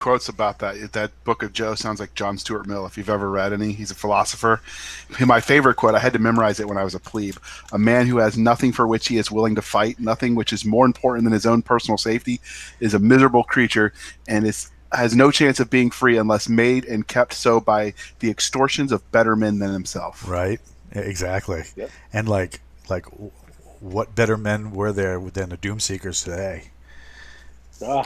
quotes about that book of Joe sounds like John Stuart Mill. If you've ever read any, he's a philosopher. My favorite quote, I had to memorize it when I was a plebe. A man who has nothing for which he is willing to fight, nothing which is more important than his own personal safety, is a miserable creature and has no chance of being free unless made and kept so by the extortions of better men than himself. Right? Exactly. Yep. And like what better men were there than the doom seekers today? Oh,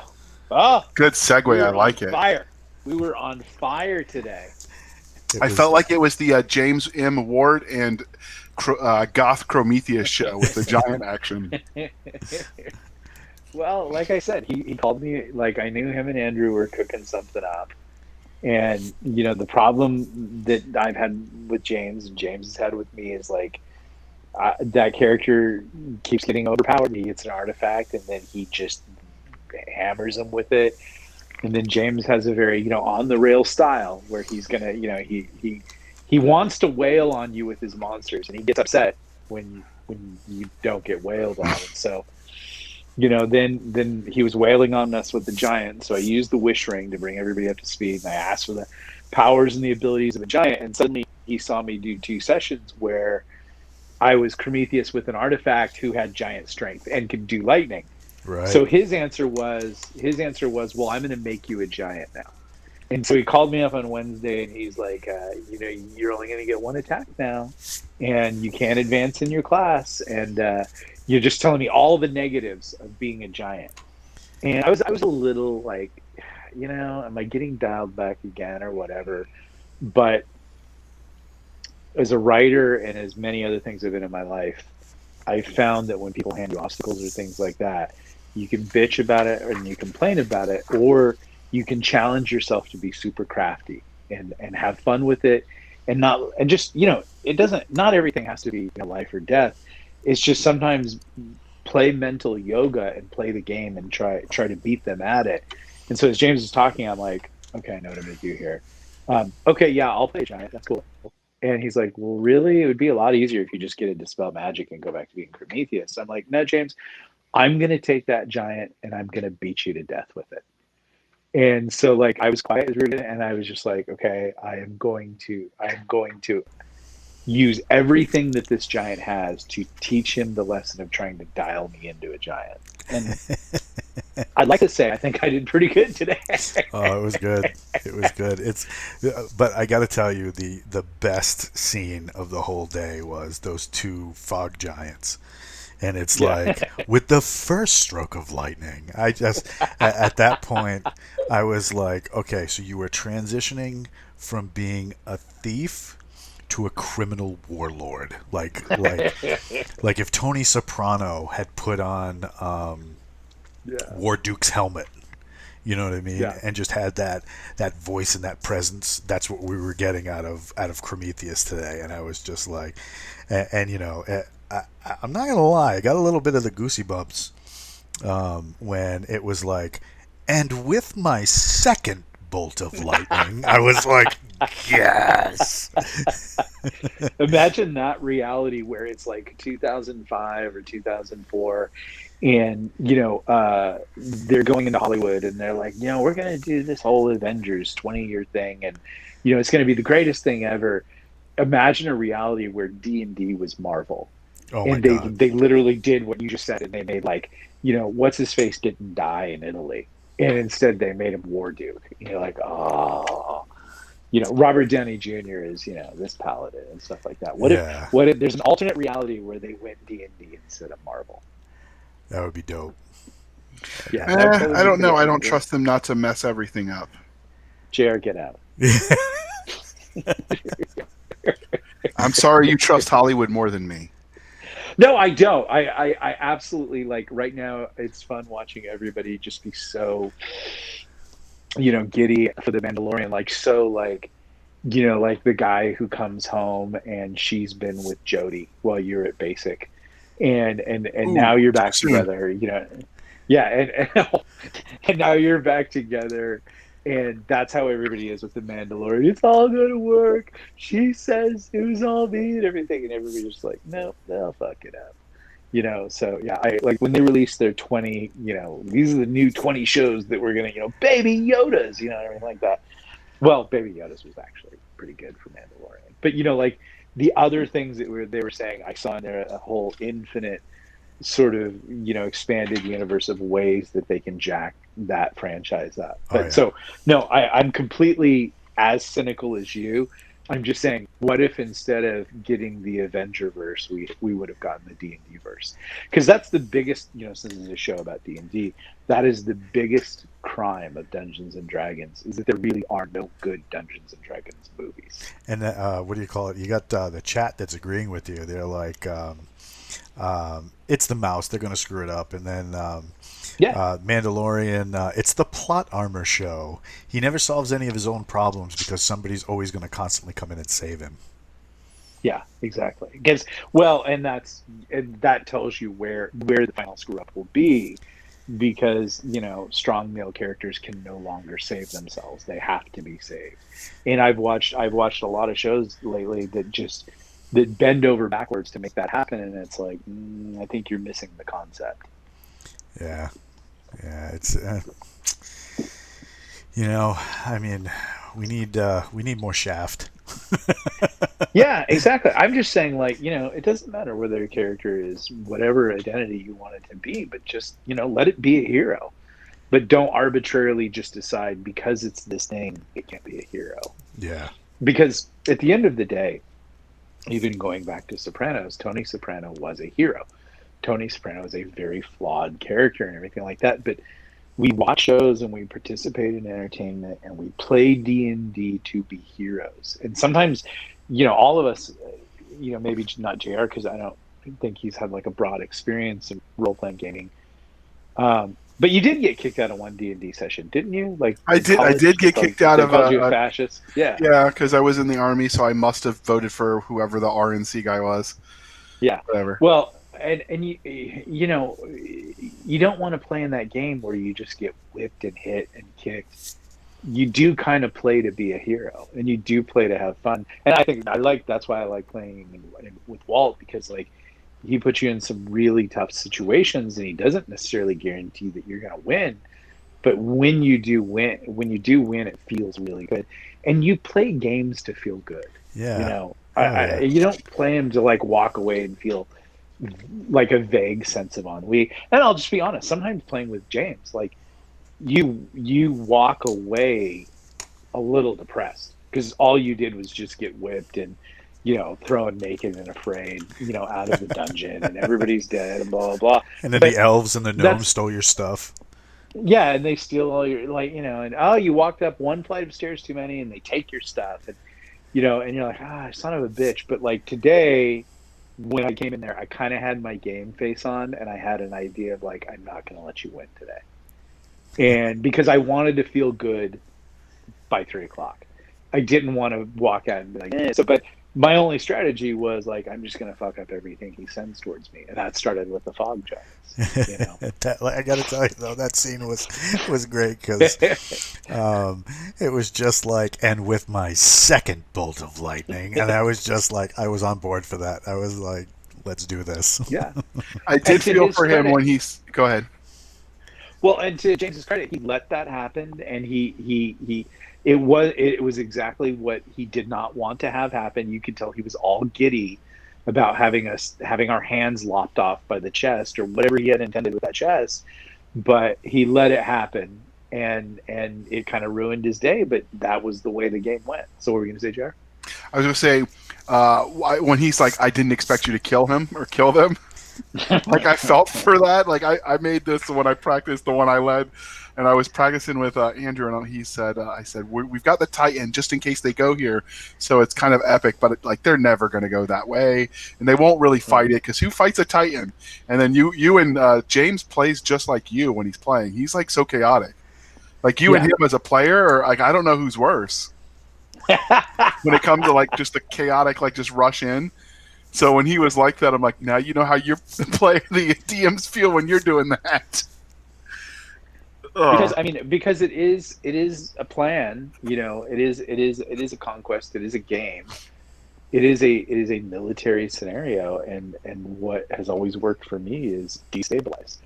oh, Good we segue. I were on like it. fire. We were on fire today. It I was felt like it was the James M. Ward and Goth Prometheus show with the giant action. Well, like I said, he called me, like I knew him and Andrew were cooking something up. And, the problem that I've had with James, and James has had with me, is like that character keeps getting overpowered. He gets an artifact and then he just hammers him with it. And then James has a very, on the rail style where he's gonna, he wants to wail on you with his monsters, and he gets upset when you don't get wailed on. And so, then he was wailing on us with the giant. So I used the wish ring to bring everybody up to speed, and I asked for the powers and the abilities of a giant. And suddenly he saw me do 2 sessions where I was Prometheus with an artifact who had giant strength and could do lightning. right. So his answer was, well, I'm going to make you a giant now. And so he called me up on Wednesday and he's like, you're only going to get one attack now, and you can't advance in your class, and you're just telling me all the negatives of being a giant. And I was a little like, am I getting dialed back again or whatever? But as a writer and as many other things have been in my life, I found that when people hand you obstacles or things like that, you can bitch about it and you complain about it, or you can challenge yourself to be super crafty and have fun with it, and just it doesn't, not everything has to be life or death. It's just sometimes play mental yoga and play the game and try to beat them at it. And so as James was talking, I'm like, okay, I know what I'm gonna do here. Okay, yeah, I'll play giant. That's cool. And he's like, well, really? It would be a lot easier if you just get to dispel magic and go back to being Prometheus. I'm like, no, James, I'm going to take that giant and I'm going to beat you to death with it. And so like I was quiet as we were doing it, and I was just like, okay, I am going to use everything that this giant has to teach him the lesson of trying to dial me into a giant. And I'd like to say I think I did pretty good today. Oh, it was good. It was good. But I got to tell you, the best scene of the whole day was those two fog giants, and it's Yeah. like with the first stroke of lightning, I just at that point I was like, okay, so you were transitioning from being a thief to a criminal warlord, like if Tony Soprano had put on Yeah. War Duke's helmet. You know what I mean? Yeah. And just had that voice and that presence. That's what we were getting out of Prometheus today. And I was just like, I'm not gonna lie, I got a little bit of the goosey bumps when it was like, and with my second bolt of lightning, I was like, yes. Imagine that reality where it's like 2005 or 2004, and they're going into Hollywood and they're like, we're going to do this whole Avengers 20-year thing, and it's going to be the greatest thing ever. Imagine a reality where D&D was Marvel, Oh my and they god. they literally did what you just said, and they made, like, what's his face didn't die in Italy, and instead they made him War Duke. Like, oh, Robert Downey Jr. is, this paladin and stuff like that. What if Yeah, what if there's an alternate reality where they went D&D instead of Marvel? that would be dope. Yeah, that would I be don't pretty know. I epic. don't trust them not to mess everything up. JR, get out. I'm sorry you trust Hollywood more than me. No, I don't. I absolutely, like, right now it's fun watching everybody just be so, giddy for the Mandalorian, like, so, like, like the guy who comes home and she's been with Jody while you're at basic, and Ooh, now you're too back soon. together, yeah, and now you're back together, and that's how everybody is with the Mandalorian. It's all gonna work. She says it was all me and everything, and everybody's just like, no, they'll fuck it up. So yeah, I like when they released their 20, these are the new 20 shows that we're gonna, Baby Yodas, and everything like that. Well, Baby Yoda's was actually pretty good for Mandalorian, but like the other things that they were saying, I saw in there a whole infinite sort of expanded universe of ways that they can jack that franchise up. Oh But yeah. so no, I'm completely as cynical as you. I'm just saying, what if instead of getting the Avenger verse, we would have gotten the D&D verse? Because that's the biggest, since this is a show about D&D, that is the biggest crime of Dungeons and Dragons, is that there really are no good Dungeons and Dragons movies. And what do you call it? You got the chat that's agreeing with you. They're like, it's the mouse. They're going to screw it up. And then Yeah. Mandalorian, it's the plot armor show. He never solves any of his own problems because somebody's always going to constantly come in and save him. Yeah, exactly. Because and that tells you where the final screw up will be, because strong male characters can no longer save themselves. They have to be saved. And I've watched a lot of shows lately that bend over backwards to make that happen, and it's like, I think you're missing the concept. Yeah, it's I mean, we need more Shaft. Yeah, exactly. I'm just saying, like, it doesn't matter whether a character is whatever identity you want it to be, but just, let it be a hero. But don't arbitrarily just decide because it's this thing, it can't be a hero. Yeah. Because at the end of the day, even going back to Sopranos, Tony Soprano was a hero. Tony Soprano is a very flawed character and everything like that. But we watch shows and we participate in entertainment and we play D&D to be heroes. And sometimes, all of us, maybe not JR, because I don't think he's had like a broad experience in role-playing gaming. But you did get kicked out of one D&D session, didn't you? Like I did get kicked out of called you a fascist. Yeah. Yeah, because I was in the army, so I must have voted for whoever the RNC guy was. Yeah. Whatever. Well, and you don't want to play in that game where you just get whipped and hit and kicked. You do kind of play to be a hero, and you do play to have fun. And I think that's why I like playing with Walt, because like he puts you in some really tough situations, and he doesn't necessarily guarantee that you're going to win. But when you do win, it feels really good. And you play games to feel good. Yeah. You don't play them to like walk away and feel like a vague sense of ennui. And I'll just be honest, sometimes playing with James, like you walk away a little depressed because all you did was just get whipped and thrown naked and afraid, out of the dungeon, and everybody's dead and blah blah blah. And then the elves and the gnomes stole your stuff. Yeah, and they steal all your and you walked up one flight of stairs too many, and they take your stuff, and and you're like, son of a bitch. But like today, when I came in there, I kind of had my game face on, and I had an idea of like, I'm not going to let you win today, and because I wanted to feel good by 3:00, I didn't want to walk out and be like, But my only strategy was like, I'm just going to fuck up everything he sends towards me, and that started with the fog giants. I got to tell you though, that scene was great because it was just like, and with my second bolt of lightning, and I was just like, I was on board for that. I was like, let's do this. Yeah, I did feel for him when he's. Go ahead. Well, and to James's credit, he let that happen, and it was exactly what he did not want to have happen. You could tell he was all giddy about having our hands lopped off by the chest or whatever he had intended with that chest, but he let it happen, and it kind of ruined his day. But that was the way the game went. So what were you going to say, Jar? I was going to say when he's like, I didn't expect you to kill him or kill them. Like I felt for that. Like I made this when I practiced the one I led, and I was practicing with Andrew, and he said, I said, we've got the Titan just in case they go here, so it's kind of epic, but like they're never going to go that way, and they won't really fight it because who fights a Titan? And then you and James plays just like you when he's playing. He's like so chaotic, like you and him as a player, or like I don't know who's worse when it comes to like just the chaotic, like just rush in. So when he was like that, I'm like, now you know how your player, the DMs feel when you're doing that. Because it is a plan, it is a conquest, it is a game. it is a military scenario, and what has always worked for me is destabilize.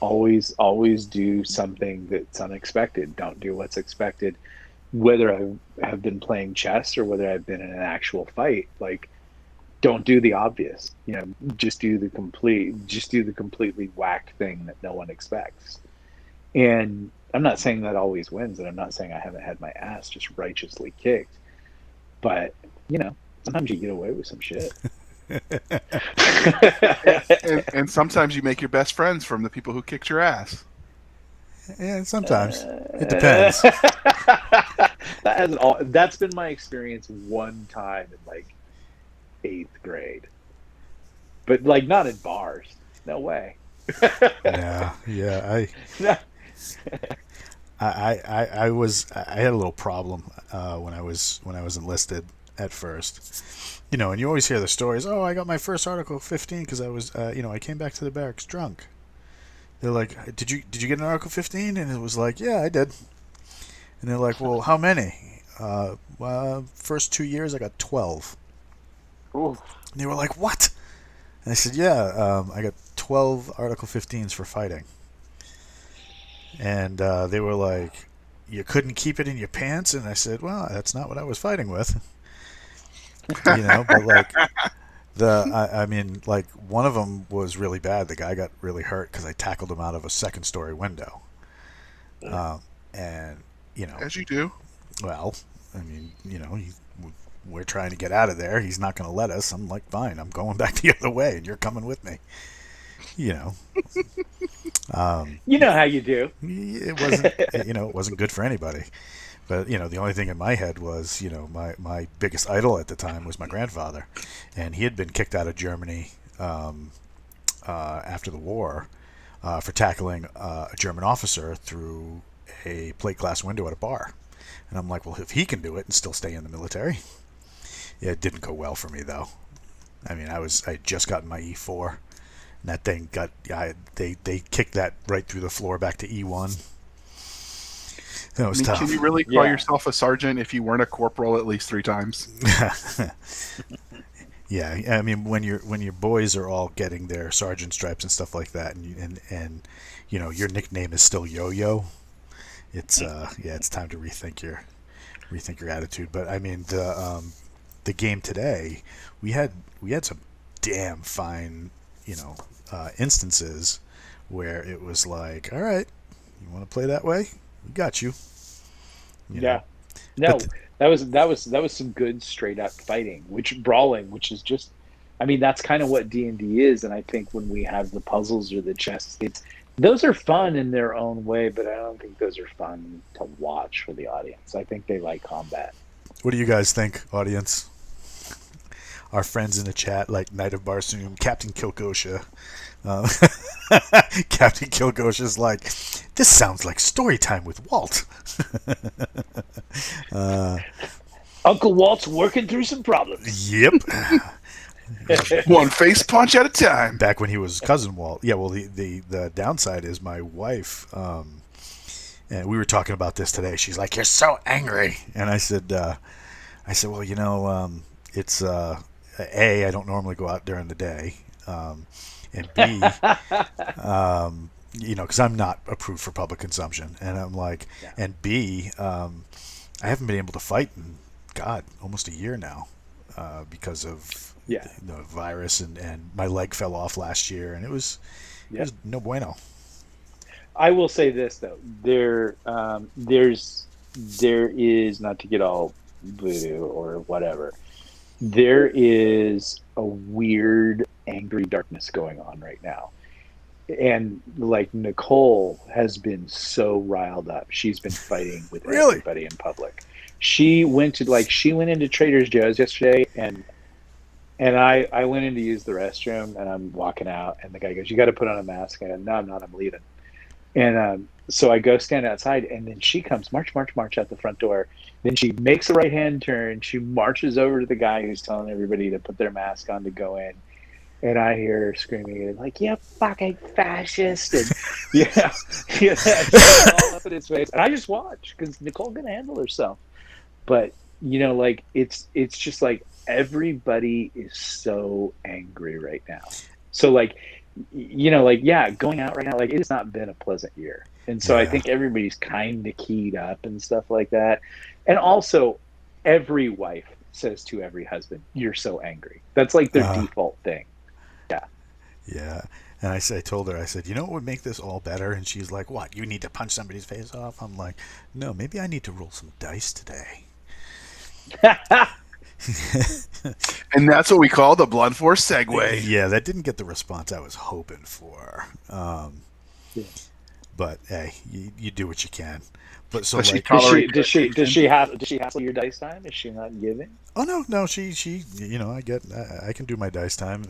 Always do something that's unexpected. Don't do what's expected. Whether I have been playing chess or whether I've been in an actual fight, like, don't do the obvious. Just do the completely whacked thing that no one expects. And I'm not saying that always wins, and I'm not saying I haven't had my ass just righteously kicked, but sometimes you get away with some shit. And sometimes you make your best friends from the people who kicked your ass. And sometimes it depends. That's been my experience one time in like 8th grade, but like not in bars. No way. Yeah. I had a little problem when I was enlisted at first. And you always hear the stories. Oh, I got my first Article 15 because I was, I came back to the barracks drunk. They're like, did you get an Article 15? And it was like, yeah, I did. And they're like, well, how many? Well, first 2 years I got 12. Oof. And they were like, what? And I said, yeah, I got 12 Article 15s for fighting. And they were like, you couldn't keep it in your pants? And I said, well, that's not what I was fighting with. But like I mean, like one of them was really bad. The guy got really hurt because I tackled him out of a second-story window. And As you do. well, I mean, we're trying to get out of there. He's not going to let us. I'm like, fine, I'm going back the other way, and you're coming with me. You know how you do. It wasn't, it wasn't good for anybody. But, the only thing in my head was, my biggest idol at the time was my grandfather. And he had been kicked out of Germany after the war for tackling a German officer through a plate glass window at a bar. And I'm like, well, if he can do it and still stay in the military. Yeah, it didn't go well for me, though. I mean, I had just gotten my E4. And that thing they kicked that right through the floor back to E1. That was tough. Can you really call yourself a sergeant if you weren't a corporal at least 3 times? Yeah, I mean, when your boys are all getting their sergeant stripes and stuff like that, and your nickname is still Yo-Yo, it's it's time to rethink your attitude. But I mean, the game today, we had some damn fine instances where it was like, all right, you want to play that way? We got you. Yeah. No, that was some good straight up fighting, brawling, which is just, I mean, that's kind of what D&D is. And I think when we have the puzzles or the chess, those are fun in their own way, but I don't think those are fun to watch for the audience. I think they like combat. What do you guys think, audience? Our friends in the chat, like Knight of Barsoom, Captain Kilgosha. Captain Kilgosha's like, this sounds like story time with Walt. Uncle Walt's working through some problems. Yep. One face punch at a time. Back when he was cousin Walt. Yeah, well, the downside is my wife, and we were talking about this today. She's like, you're so angry. And I said, well, it's, A, I don't normally go out during the day. And B, because I'm not approved for public consumption. And I'm like, and B, I haven't been able to fight in, God, almost a year now because of the virus. And my leg fell off last year. And it was no bueno. I will say this, though. There is, not to get all voodoo or whatever, there is a weird angry darkness going on right now, and like Nicole has been so riled up. She's been fighting with everybody in public. She went into Trader Joe's yesterday, and I went in to use the restroom, and I'm walking out, and the guy goes, you got to put on a mask. And I go, no, I'm not, I'm leaving. And so I go stand outside, and then she comes march out the front door. Then she makes a right-hand turn. She marches over to the guy who's telling everybody to put their mask on to go in. And I hear her screaming, like, you fucking fascist. And she's all up in his face. And I just watch because Nicole can handle herself. But like it's just like everybody is so angry right now. So like, like, yeah, going out right now, like it has not been a pleasant year. And so I Yeah. think everybody's kind of keyed up and stuff like that. And also, every wife says to every husband, "You're so angry." That's like their Uh, default thing. Yeah. yeah. And I told her, I said, you know what would make this all better? And she's like, what? You need to punch somebody's face off? I'm like, no, maybe I need to roll some dice today. And that's what we call the blunt force segue. Yeah, that didn't get the response I was hoping for. Yeah. But hey, you do what you can. But so Does she like, tolerate Does she hassle your dice time? Is she not giving? oh no, she, I can do my dice time.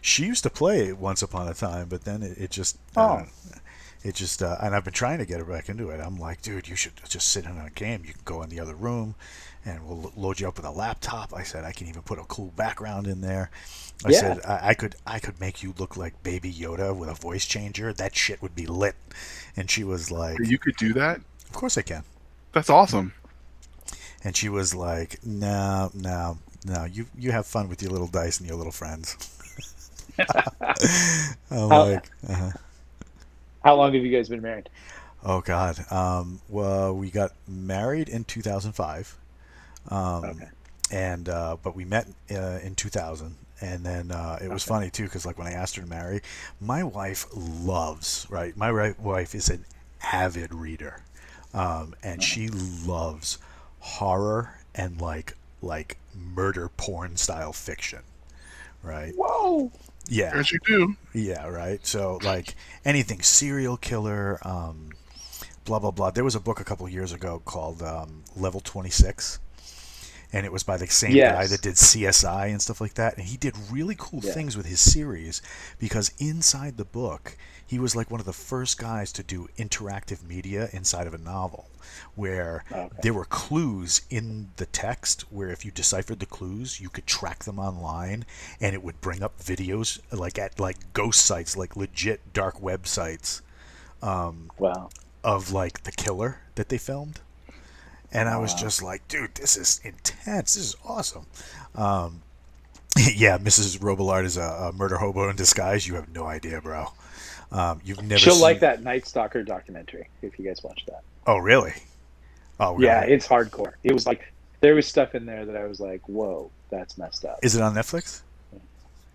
She used to play once upon a time, but then it just, Oh, and I've been trying to get her back into it. I'm like, dude, you should just sit in on a game. You can go in the other room, and we'll load you up with a laptop. I said I can even put a cool background in there. I yeah. said I could make you look like Baby Yoda with a voice changer. That shit would be lit. And she was like, You could do that? of course I can. That's awesome. And she was like, no, no, no. You have fun with your little dice and your little friends. I'm How like, how long have you guys been married? oh God. Well, we got married in 2005. Okay. And but we met in 2000. And then it was Okay. funny too, because like when I asked her to marry, my wife loves, right? My wife is an avid reader, and she loves horror and like murder porn style fiction, right? Whoa. Yeah, As you do. yeah, right. So like anything serial killer, blah blah blah. There was a book a couple years ago called Level 26, and it was by the same guy that Yes. did CSI and stuff like that. And he did really cool Yeah. things with his series because inside the book, he was like one of the first guys to do interactive media inside of a novel, where Okay. there were clues in the text where if you deciphered the clues, you could track them online, and it would bring up videos like at like ghost sites, like legit dark websites, Wow. of like the killer that they filmed. And I Oh, was wow. just like, dude, this is intense. This is awesome. Um, yeah, Mrs. Robillard is a murder hobo in disguise. You have no idea, bro. You've never She'll like seen. that Night Stalker documentary if you guys watch that. Oh, really? Oh, we're Yeah, gonna. it's hardcore. It was like there was stuff in there that I was like, "Whoa, that's messed up." Is it on Netflix?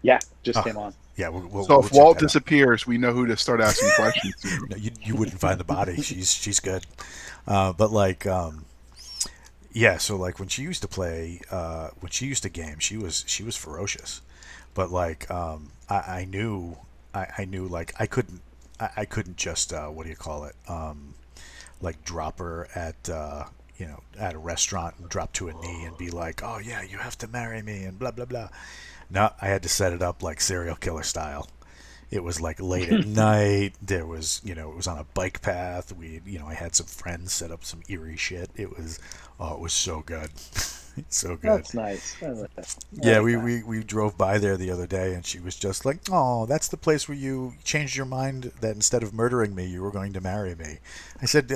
Yeah, just Oh, came on. yeah. We'll So if check Walt that out. disappears, we know who to start asking questions to. No, you wouldn't find the body. She's good. But like, yeah. So like when she used to play, when she used to game, she was ferocious. But like, I knew, I knew like I couldn't just what do you call it? Like drop her at at a restaurant and drop to a knee and be like, oh yeah, you have to marry me and blah blah blah. No, I had to set it up like serial killer style. It was like late at night. There was, it was on a bike path. I had some friends set up some eerie shit. It was so good. So good. That's nice. I like that. I Yeah, like we, that. we, we drove by there the other day, and she was just like, oh, that's the place where you changed your mind that instead of murdering me, you were going to marry me. I said,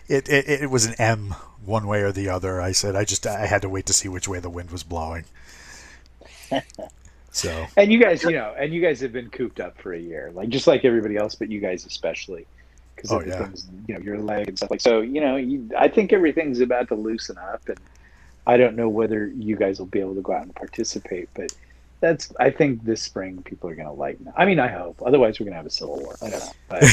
it was an M one way or the other. I said, I had to wait to see which way the wind was blowing. So, And you guys have been cooped up for a year, like just like everybody else, but you guys especially because oh yeah. everything's, your leg and stuff like so. I think everything's about to loosen up, and I don't know whether you guys will be able to go out and participate, but I think this spring people are going to lighten up. I mean, I hope. Otherwise, we're going to have a civil war. I don't know, but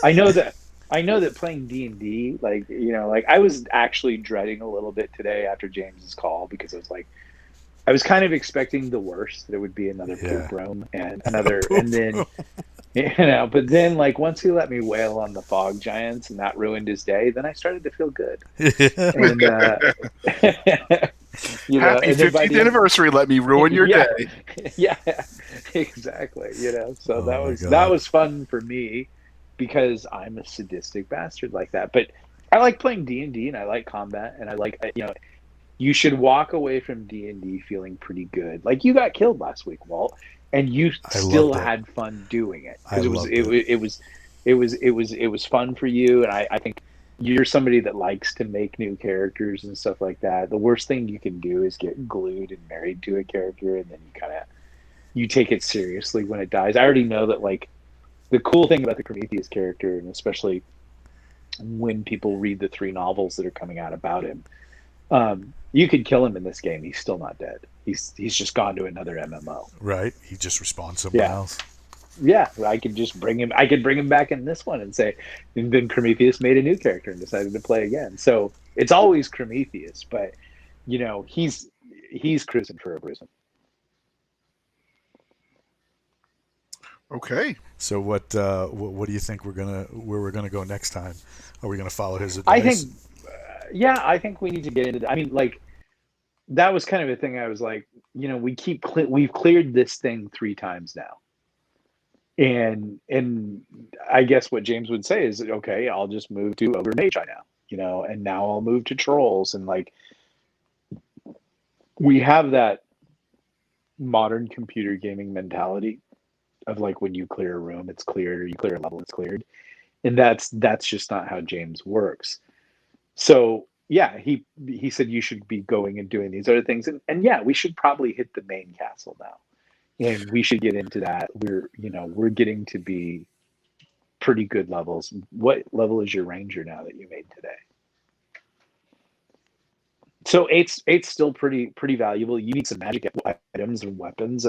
I know that playing D&D, like I was actually dreading a little bit today after James's call because I was like, I was kind of expecting the worst. There would be another Yeah. poop room and then but then like once he let me wail on the fog giants and that ruined his day, then I started to feel good. And Happy and then by 50th the end, anniversary. Let me ruin your yeah, day. yeah, exactly. So Oh my that God. was fun for me because I'm a sadistic bastard like that. But I like playing D&D and I like combat and I like you should walk away from D&D feeling pretty good. Like you got killed last week, Walt, and you I still loved it. had fun doing it I because loved it. it was fun for you, and I think you're somebody that likes to make new characters and stuff like that, the worst thing you can do is get glued and married to a character, and then you take it seriously when it dies. I already know that, like, the cool thing about the Prometheus character, and especially when people read the 3 novels that are coming out about him, you could kill him in this game. He's still not dead. He's just gone to another MMO. Right. He just respawns someone else. Yeah, I could just bring him. I could bring him back in this one and say, and then Prometheus made a new character and decided to play again. So it's always Prometheus, but he's cruising for a reason. Okay. So what do you think where we're gonna go next time? Are we gonna follow his advice? I think we need to get into that. I mean, like, that was kind of a thing. I was like, we've cleared this thing 3 times now. And I guess what James would say is, okay, I'll just move to Ogre Magi now, and now I'll move to Trolls. And, like, we have that modern computer gaming mentality of, like, when you clear a room, it's cleared, or you clear a level, it's cleared. And that's just not how James works. So yeah, he said you should be going and doing these other things. And yeah, we should probably hit the main castle now. And we should get into that. We're getting to be pretty good levels. What level is your ranger now that you made today? So eight's still pretty valuable. You need some magic items and weapons,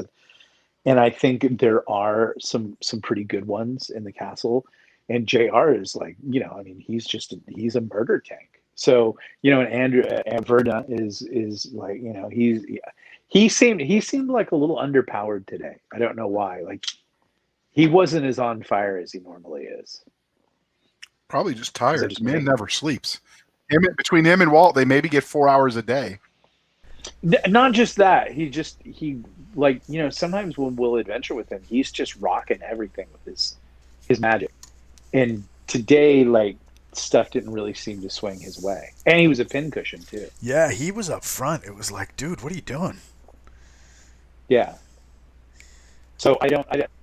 and I think there are some pretty good ones in the castle. And JR is like, I mean, he's a murder tank. So, and Andrew Verda is like, he seemed like a little underpowered today. I don't know why. Like, he wasn't as on fire as he normally is. Probably just tired. The man never sleeps. Between him and Walt, they maybe get 4 hours a day. Not just that. He like, sometimes when we'll adventure with him, he's just rocking everything with his magic. And today, like, stuff didn't really seem to swing his way. And he was a pincushion too. Yeah, he was up front. It was like, dude, what are you doing? Yeah. So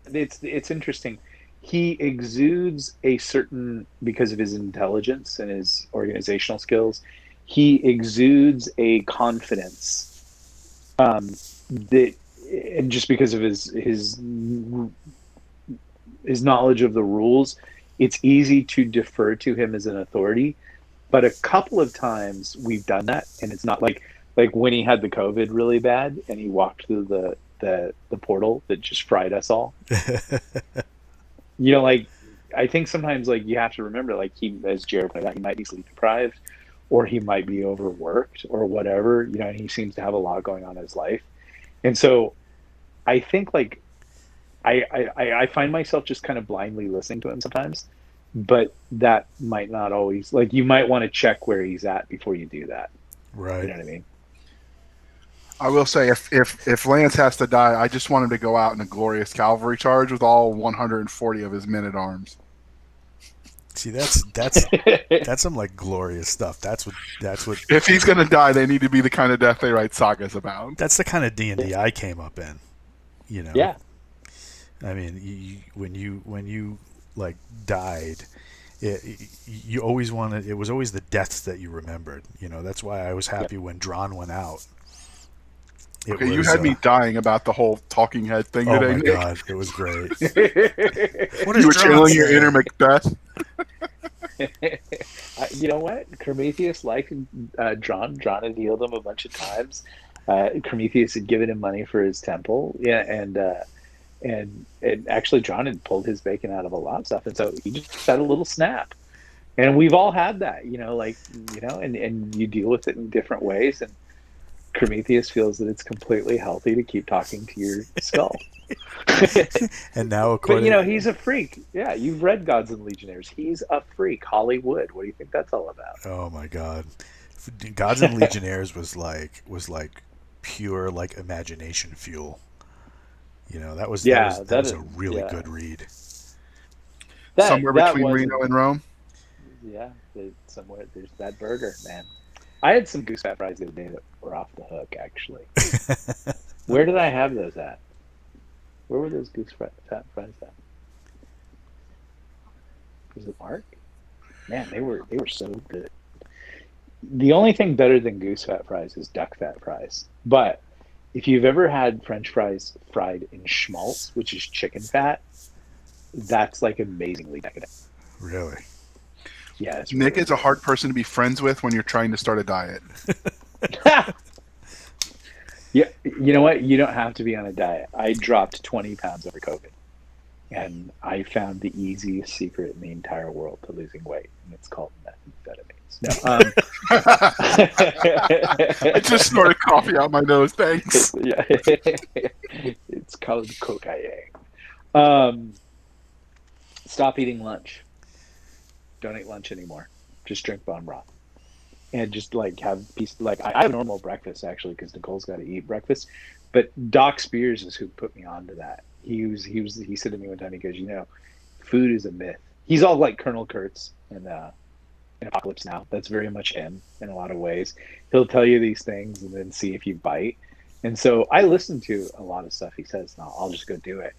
it's interesting. He exudes a certain, because of his intelligence and his organizational skills, he exudes a confidence that, and just because of his knowledge of the rules, it's easy to defer to him as an authority. But a couple of times we've done that, and it's not like when he had the COVID really bad and he walked through the portal that just fried us all. Like, I think sometimes, like, you have to remember, like, he, as Jared pointed out, he might be sleep deprived, or he might be overworked, or whatever. And he seems to have a lot going on in his life. And so I think, like, I find myself just kind of blindly listening to him sometimes, but that might not always, like, you might want to check where he's at before you do that. Right. You know what I mean? I will say, if Lance has to die, I just want him to go out in a glorious cavalry charge with all 140 of his men-at-arms. See, that's some, like, glorious stuff. That's what. If he's gonna die, they need to be the kind of death they write sagas about. That's the kind of D&D I came up in. Yeah. I mean, when you like died, you always wanted. It was always the deaths that you remembered. That's why I was happy when Drawn went out. You had me dying about the whole talking head thing today. Oh my God, it was great. What you were channeling your inner Macbeth. You know what? Prometheus liked Drawn. Drawn had healed him a bunch of times. Prometheus had given him money for his temple. Yeah, and actually Drawn had pulled his bacon out of a lot of stuff, and so he just had a little snap. And we've all had that, and you deal with it in different ways. And Prometheus feels that it's completely healthy to keep talking to your skull. And now, but he's a freak. Yeah, you've read Gods and Legionnaires. He's a freak. Hollywood. What do you think that's all about? Oh my God, Gods and Legionnaires was like pure, like, imagination fuel. That was a really good read. Somewhere between Reno and Rome. Yeah, somewhere there's that burger, man. I had some goose fat fries the other day that were off the hook, actually. Where did I have those at? Where were those goose fat fries at? Was it Mark? Man, they were so good. The only thing better than goose fat fries is duck fat fries. But if you've ever had French fries fried in schmaltz, which is chicken fat, that's like amazingly decadent. Really? Yeah, it's Nick really is a good. hard person to be friends with when you're trying to start a diet. Yeah, you know what? You don't have to be on a diet. I dropped 20 pounds over COVID, and I found the easiest secret in the entire world to losing weight, and it's called methamphetamines. No, I just snorted coffee out my nose. Thanks. yeah, it's called cocaine. Um, Stop eating lunch. Don't eat lunch anymore. Just drink bone broth. And just like have piece like I have a normal breakfast actually because Nicole's got to eat breakfast. But Doc Spears is who put me on to that. He said to me one time, he goes, food is a myth. He's all like Colonel Kurtz in Apocalypse Now. That's very much him in a lot of ways. He'll tell you these things and then see if you bite. And so I listen to a lot of stuff he says. No, I'll just go do it.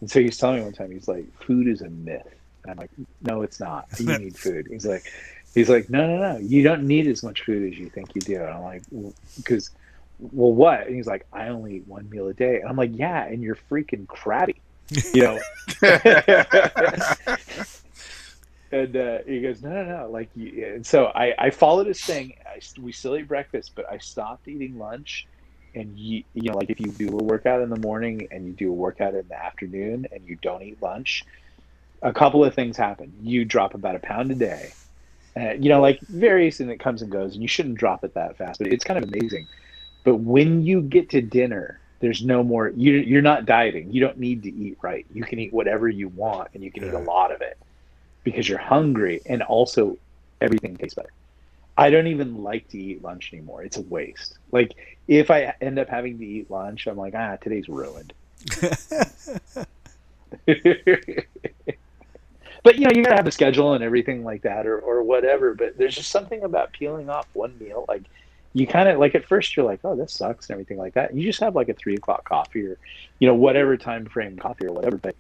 And so he's telling me one time, he's like, food is a myth. And I'm like, no, it's not. You need food. He's like, no, no, no. You don't need as much food as you think you do. And I'm like, because, well, what? And he's like, I only eat one meal a day. And I'm like, yeah, and you're freaking crabby, you know. And he goes, no, no, no. Like, and so I followed his thing. We still eat breakfast, but I stopped eating lunch. And like if you do a workout in the morning and you do a workout in the afternoon and you don't eat lunch, a couple of things happen. You drop about a pound a day. Like various, and it comes and goes, and you shouldn't drop it that fast, but it's kind of amazing. But when you get to dinner, there's no more, you're not dieting. You don't need to eat right. You can eat whatever you want, and you can eat a Yeah. lot of it because you're hungry, and also everything tastes better. I don't even like to eat lunch anymore. It's a waste. Like if I end up having to eat lunch, I'm like, today's ruined. But you gotta have a schedule and everything like that, or whatever. But there's just something about peeling off one meal. Like you kind of like at first you're like, oh, this sucks and everything like that. And you just have like a 3 o'clock coffee or whatever time frame coffee or whatever. But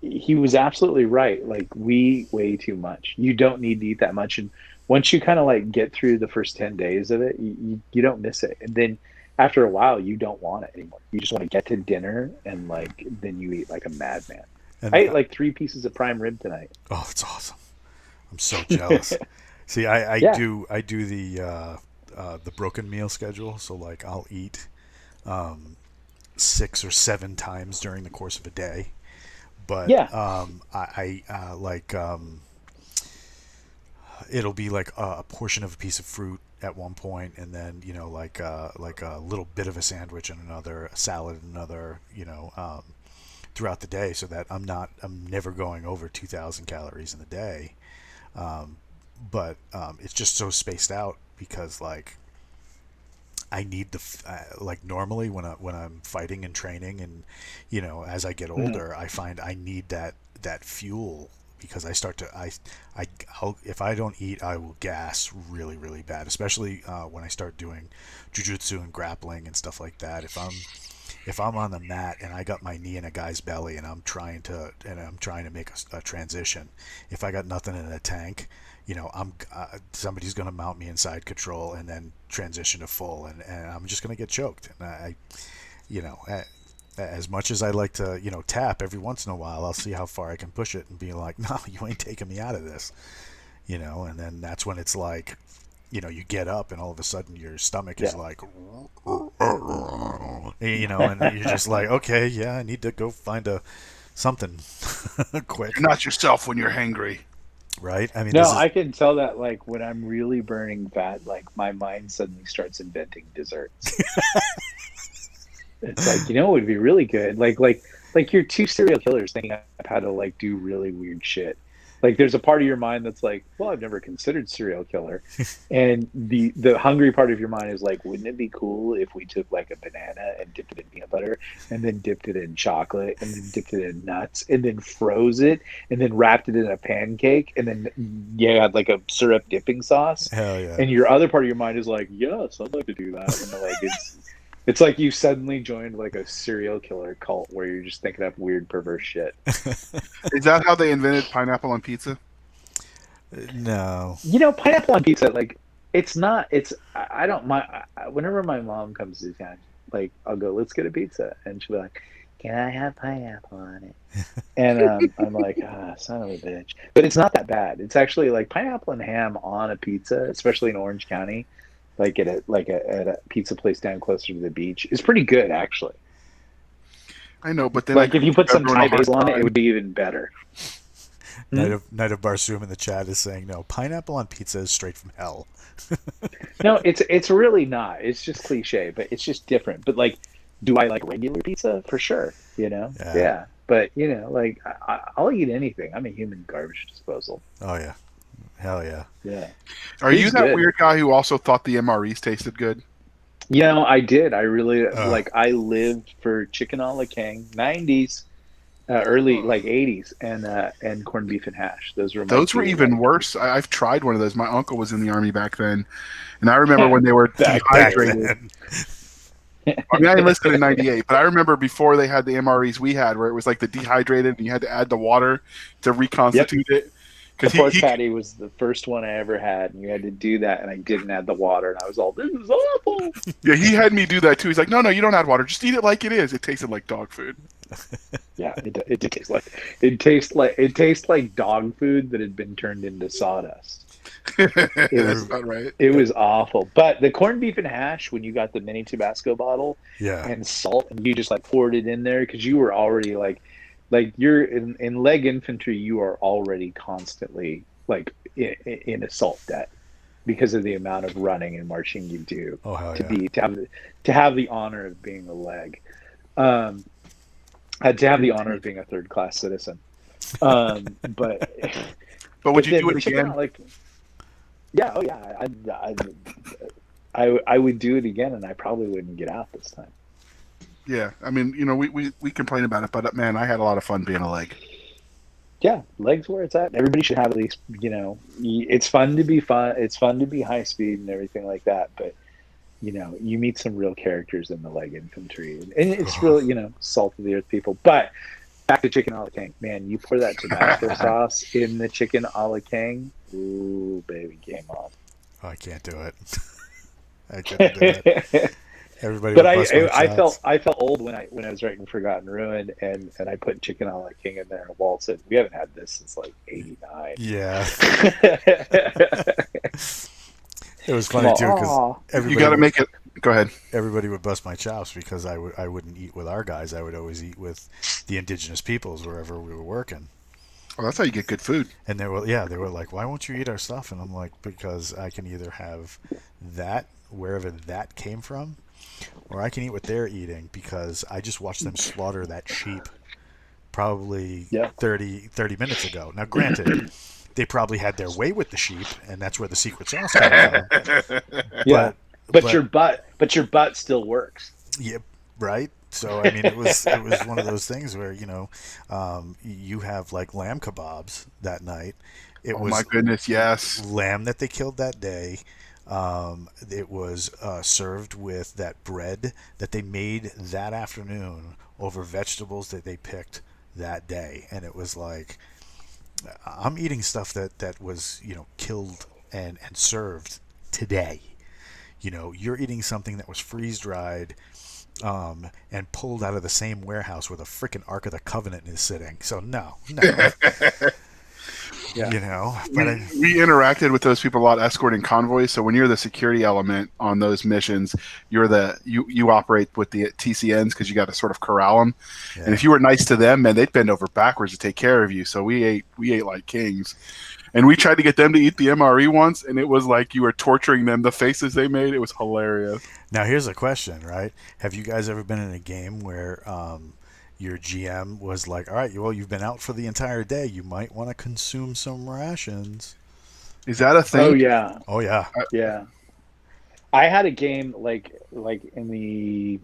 he was absolutely right. Like we eat way too much. You don't need to eat that much. And once you kind of like get through the first 10 days of it, you don't miss it. And then after a while, you don't want it anymore. You just want to get to dinner and like then you eat like a madman. I And ate like 3 pieces of prime rib tonight. oh, it's awesome. I'm so jealous. See, I Yeah. do the broken meal schedule. So like I'll eat 6 or 7 times during the course of a day. But Yeah. I like it'll be like a portion of a piece of fruit at one point, and then like a little bit of a sandwich and another, a salad and another, throughout the day, so that I'm never going over 2,000 calories in the day. Um, but it's just so spaced out because like I need like normally when I'm fighting and training, and as I get Mhm. older, I find I need that fuel because I start to I'll, if I don't eat, I will gas really really bad, especially when I start doing jujitsu and grappling and stuff like that. If I'm on the mat and I got my knee in a guy's belly and I'm trying to make a transition, if I got nothing in the tank, I'm somebody's going to mount me inside control and then transition to full, and I'm just going to get choked. And you know, as much as I like to, tap every once in a while, I'll see how far I can push it and be like, no, you ain't taking me out of this, and then that's when it's like, you get up and all of a sudden your stomach is Yeah. like, and you're just like, okay, yeah, I need to go find something quick, You're not yourself when you're hangry. right? I mean, No, this is I can tell that like when I'm really burning fat, like my mind suddenly starts inventing desserts. It's like, it would be really good. Like you're two serial killers thinking up how to like do really weird shit. Like there's a part of your mind that's like, well, I've never considered serial killer. And the hungry part of your mind is like, wouldn't it be cool if we took like a banana and dipped it in peanut butter and then dipped it in chocolate and then dipped it in nuts and then froze it and then wrapped it in a pancake and then you had like a syrup dipping sauce. hell yeah. And your other part of your mind is like, yes, I'd like to do that. And like it's like you suddenly joined like a serial killer cult where you're just thinking up weird perverse shit. Is that how they invented pineapple on pizza? No. Pineapple on pizza, like it's not. It's I don't mind. Whenever my mom comes to town, like I'll go, let's get a pizza, and she'll be like, "Can I have pineapple on it?" And I'm like, son of a bitch. But it's not that bad. It's actually like pineapple and ham on a pizza, especially in Orange County, like at a pizza place down closer to the beach, is pretty good actually. I know, but then I Like if you give put some everyone a Thai hard basil on it, it time. would be even better. Night of Barsoom in the chat is saying no. Pineapple on pizza is straight from hell. No, it's really not. It's just cliche, but it's just different. But like, do I like regular pizza? For sure, Yeah. Yeah. But like I'll eat anything. I'm a human garbage disposal. Oh yeah. Hell yeah. Yeah. Are you Food's that good. weird guy who also thought the MREs tasted good? I did. I really Uh, I lived for chicken a la king, 90s, early like 80s, and corned beef and hash. Those were my Those were two even like worse. I've tried one of those. My uncle was in the army back then, and I remember when they were back back then. dehydrated. then. I mean, I enlisted in '98, but I remember before they had the MREs we had, where it was like the dehydrated, and you had to add the water to Yep. reconstitute it. The Because pork patty was the first one I ever had, and you had to do that, and I didn't add the water, and I was all, "This is awful." yeah, he had me do that too. He's like, no, you don't add water. Just eat it like it is. It tasted like dog food. Yeah, it did taste like it tastes like dog food that had been turned into sawdust. It That's was about right. it was awful. But the corned beef and hash, when you got the mini Tabasco bottle Yeah. and salt, and you just like poured it in there because you were already like you're in leg infantry, you are already constantly like in a salt debt because of the amount of running and marching you do Oh hell to yeah. be to have the honor of being a leg. Um, to have the honor of being a third class citizen. But But would but you then do it the chicken, again? like, yeah, oh yeah, I would do it again, and I probably wouldn't get out this time. Yeah. I mean, we complain about it, but man, I had a lot of fun being a leg. Yeah, legs where it's at. Everybody should have at least, it's fun to be fun. It's fun to be high speed and everything like that. But you meet some real characters in the leg infantry, and it's Oh, real, salt of the earth people. But back to chicken a la king, man. You pour that Tabasco sauce in the chicken a la king. Ooh, baby, game on. I can't do it. I couldn't do it. Everybody But would bust my I chops. felt old when I was writing Forgotten Ruin, and I put chicken a la king in there, and Walt said we haven't had this since like '89. Yeah. It was I'm funny too because all, You got to make it. Go ahead. everybody would bust my chops because I wouldn't eat with our guys. I would always eat with the indigenous peoples wherever we were working. Well, that's how you get good food. And they were like, "Why won't you eat our stuff?" And I'm like, "Because I can either have that wherever that came from, or I can eat what they're eating because I just watched them slaughter that sheep probably yeah, 30 minutes ago." Now, granted, they probably had their way with the sheep, and that's where the secret sauce came from. yeah. But But but your butt still works. yeah, right. So I mean, it was one of those things where you have like lamb kebabs that night. It Oh my was goodness, yes. lamb that they killed that day. It was served with that bread that they made that afternoon over vegetables that they picked that day, and it was like I'm eating stuff that was killed and served today. You're eating something that was freeze dried and pulled out of the same warehouse where the frickin' Ark of the Covenant is sitting. So no, Yeah. But We interacted with those people a lot escorting convoys. So when you're the security element on those missions, you operate with the TCNs because you got to sort of corral them. And if you were nice to them, man, they'd bend over backwards to take care of you. So we ate like kings. And we tried to get them to eat the MRE once, and it was like you were torturing them. The faces they made, it was hilarious. now here's a question, right? Have you guys ever been in a game where your GM was like, "All right, well, you've been out for the entire day. You might want to consume some rations." Is that a Oh thing? yeah, Oh yeah, yeah. I had a game like in the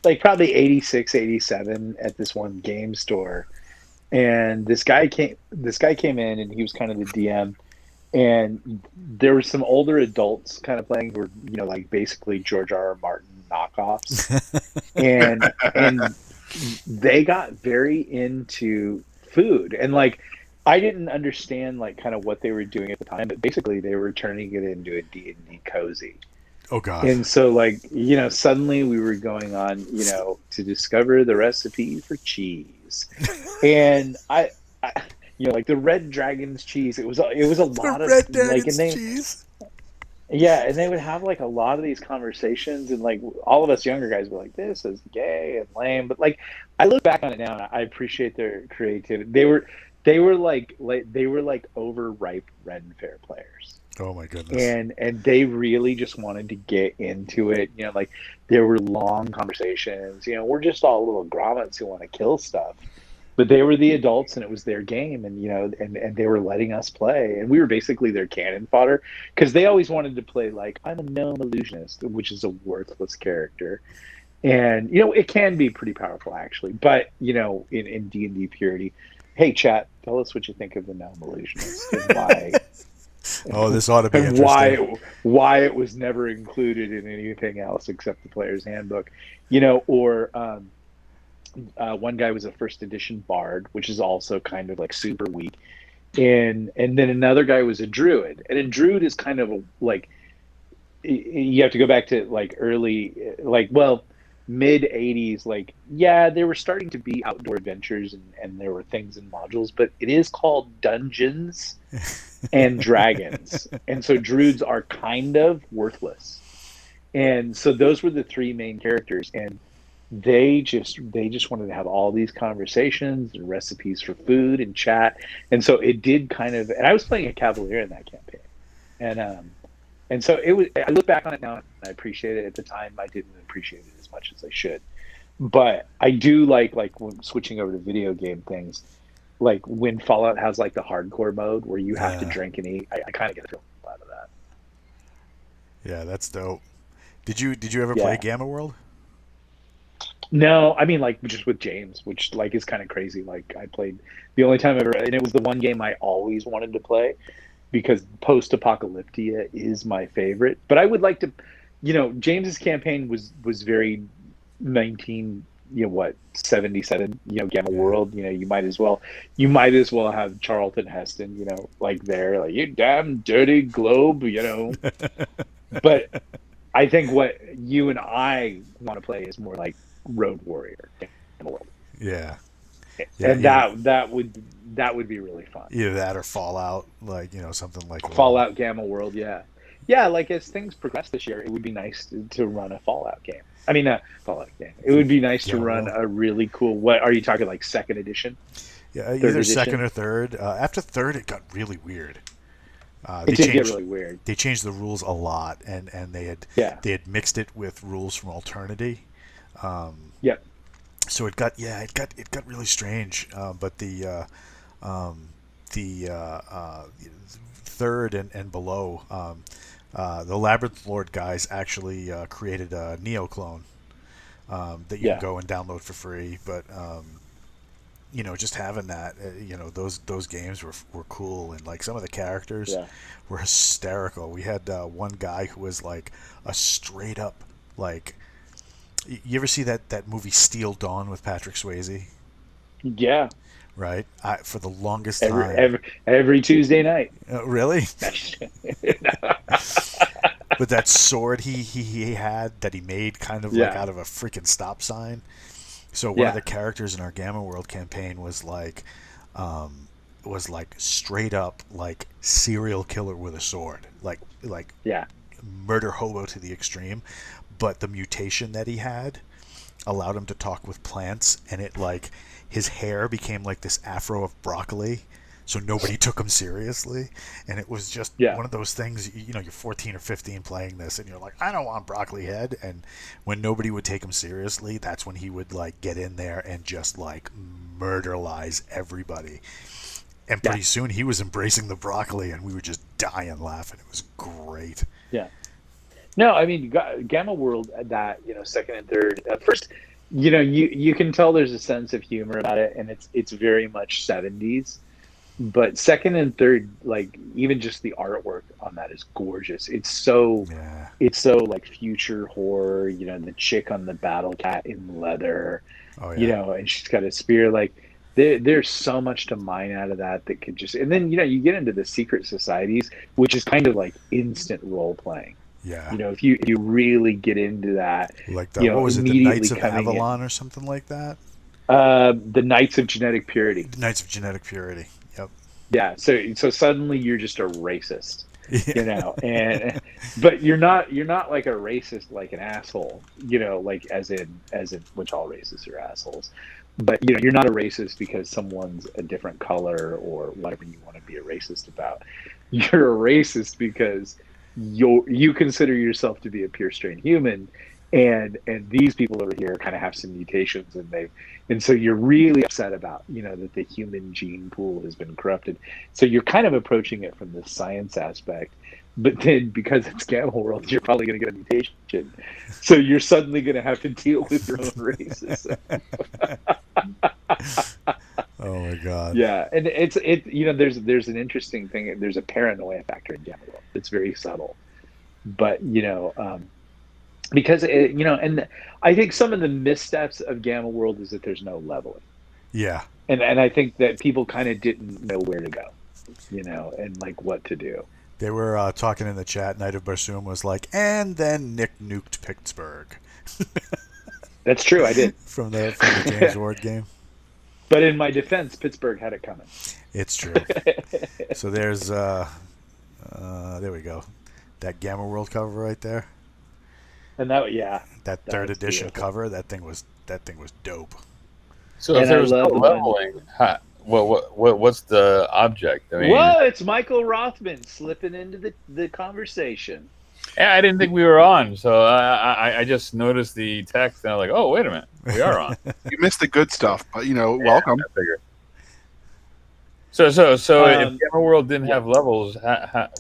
like probably 86, 87 at this one game store, and this guy came in, and he was kind of the DM, and there were some older adults kind of playing who were like basically George R. R. Martin knockoffs, and they got very into food, and like I didn't understand like kind of what they were doing at the time, but basically they were turning it into a D&D cozy. Oh God. And so like, suddenly we were going on, to discover the recipe for cheese. And I like the Red Dragon's cheese, it was a The lot of Red like, and Dragon's they cheese. yeah, and they would have like a lot of these conversations, and like all of us younger guys were like, "This is gay and lame." But like, I look back on it now, and I appreciate their creativity. They were like overripe Ren Fair players, Oh my goodness. and they really just wanted to get into it. Like there were long conversations. We're just all little grommets who want to kill stuff, but they were the adults and it was their game, and and they were letting us play, and we were basically their cannon fodder, because they always wanted to play like, I'm a gnome illusionist, which is a worthless character. And it can be pretty powerful actually, but in D&D purity. Hey chat, tell us what you think of the gnome illusionist, and why Oh, this ought to be and why interesting. why it was never included in anything else except the player's handbook. Or one guy was a first edition bard, which is also kind of like super weak, and then another guy was a druid, and a druid is kind of like, you have to go back to like early, like, well, mid 80s, like, yeah, there were starting to be outdoor adventures, and there were things in modules, but it is called Dungeons and Dragons, and so druids are kind of worthless. And so those were the three main characters, and they just wanted to have all these conversations and recipes for food and chat. And so it did kind of, and I was playing a cavalier in that campaign, and so it was, I look back on it now and I appreciate it. At the time I didn't appreciate it as much as I should, but I do like when switching over to video game things, like when Fallout has like the hardcore mode where you have to Yeah. drink and eat. I kind of get a feel out of that. Yeah, that's dope. Did you ever play Yeah. Gamma World? No, I mean, like, just with James, which like is kind of crazy. Like I played the only time ever, and it was the one game I always wanted to play because Post-Apocalyptia is my favorite. But I would like to, James's campaign was very 19, 77, Gamma Yeah. World. You might as well have Charlton Heston, like there, like, you damn dirty globe. But I think what you and I want to play is more like Road Warrior in the world, Yeah. Yeah. and Either that would be really fun. either that or Fallout, like something like Fallout Gamma World, yeah, yeah. Like as things progress this year, it would be nice to run a Fallout game. I mean, Fallout game. It would be nice to Gamma run World. a really cool. What are you talking, like second edition, Yeah, third either second edition? or third. After third, it got really weird. They It did get changed really weird. they changed the rules a lot, and they had Yeah. they had mixed it with rules from Alternity. Yep. So it got really strange. But the third and below, the Labyrinth Lord guys actually created a Neo clone that you can Yeah. go and download for free. But just having that, those games were cool, and like some of the characters Yeah. were hysterical. We had one guy who was like a straight up like. You ever see that movie Steel Dawn with Patrick Swayze? Yeah. Right. For the longest Every time. every every Tuesday night. Really? But that sword he had that he made kind of like Yeah. out of a freaking stop sign. So one of Yeah. the characters in our Gamma World campaign was like straight up like serial killer with a sword, like Yeah. murder hobo to the extreme. But the mutation that he had allowed him to talk with plants, and it like his hair became like this afro of broccoli, so nobody took him seriously. And it was just Yeah. one of those things, you're 14 or 15 playing this, and you're like, I don't want broccoli head. And when nobody would take him seriously, that's when he would like get in there and just like murderize everybody. And Yeah. pretty soon he was embracing the broccoli, and we were just dying laughing. It was great. Yeah. No, I mean, Gamma World, that, second and third. First, you can tell there's a sense of humor about it, and it's very much 70s. But second and third, like even just the artwork on that is gorgeous. Yeah. It's so like future horror. The chick on the battle cat in leather, Oh yeah. and she's got a spear. Like there's so much to mine out of that could just, and then you get into the secret societies, which is kind of like instant role playing. Yeah. If you really get into that, Like what was it, the immediately Knights of coming in, Avalon or something like that? the Knights of Genetic Purity. The Knights of Genetic Purity. Yep. Yeah, so suddenly you're just a racist, Yeah. and but you're not like a racist, like an asshole, like as in which all racists are assholes, but you're not a racist because someone's a different color or whatever you want to be a racist about. You're a racist because you consider yourself to be a pure strain human, and these people over here kind of have some mutations, and so you're really upset about that the human gene pool has been corrupted. So you're kind of approaching it from the science aspect, but then because it's Gamma World, you're probably going to get a mutation, so you're suddenly going to have to deal with your own racism. Oh my God. Yeah, and there's an interesting thing. There's a paranoia factor in Gamma World. It's very subtle, but because and I think some of the missteps of Gamma World is that there's no leveling, Yeah. and I think that people kind of didn't know where to go, and like what to do. They were talking in the chat. Knight of Barsoom was like, and then Nick nuked Pittsburgh. That's true, I did. from the James Ward game. But in my defense, Pittsburgh had it coming. It's true. So there's there we go. That Gamma World cover right there. And that Third was edition beautiful. cover. That thing was dope. So if And there I was no love the leveling, what's the object? I mean, Whoa, it's Michael Rothman slipping into the conversation. yeah, I didn't think we were on, so I just noticed the text and I'm like, oh, wait a minute, we are on. You missed the good stuff, but welcome. I figured. So if Gamma World didn't yeah. have levels,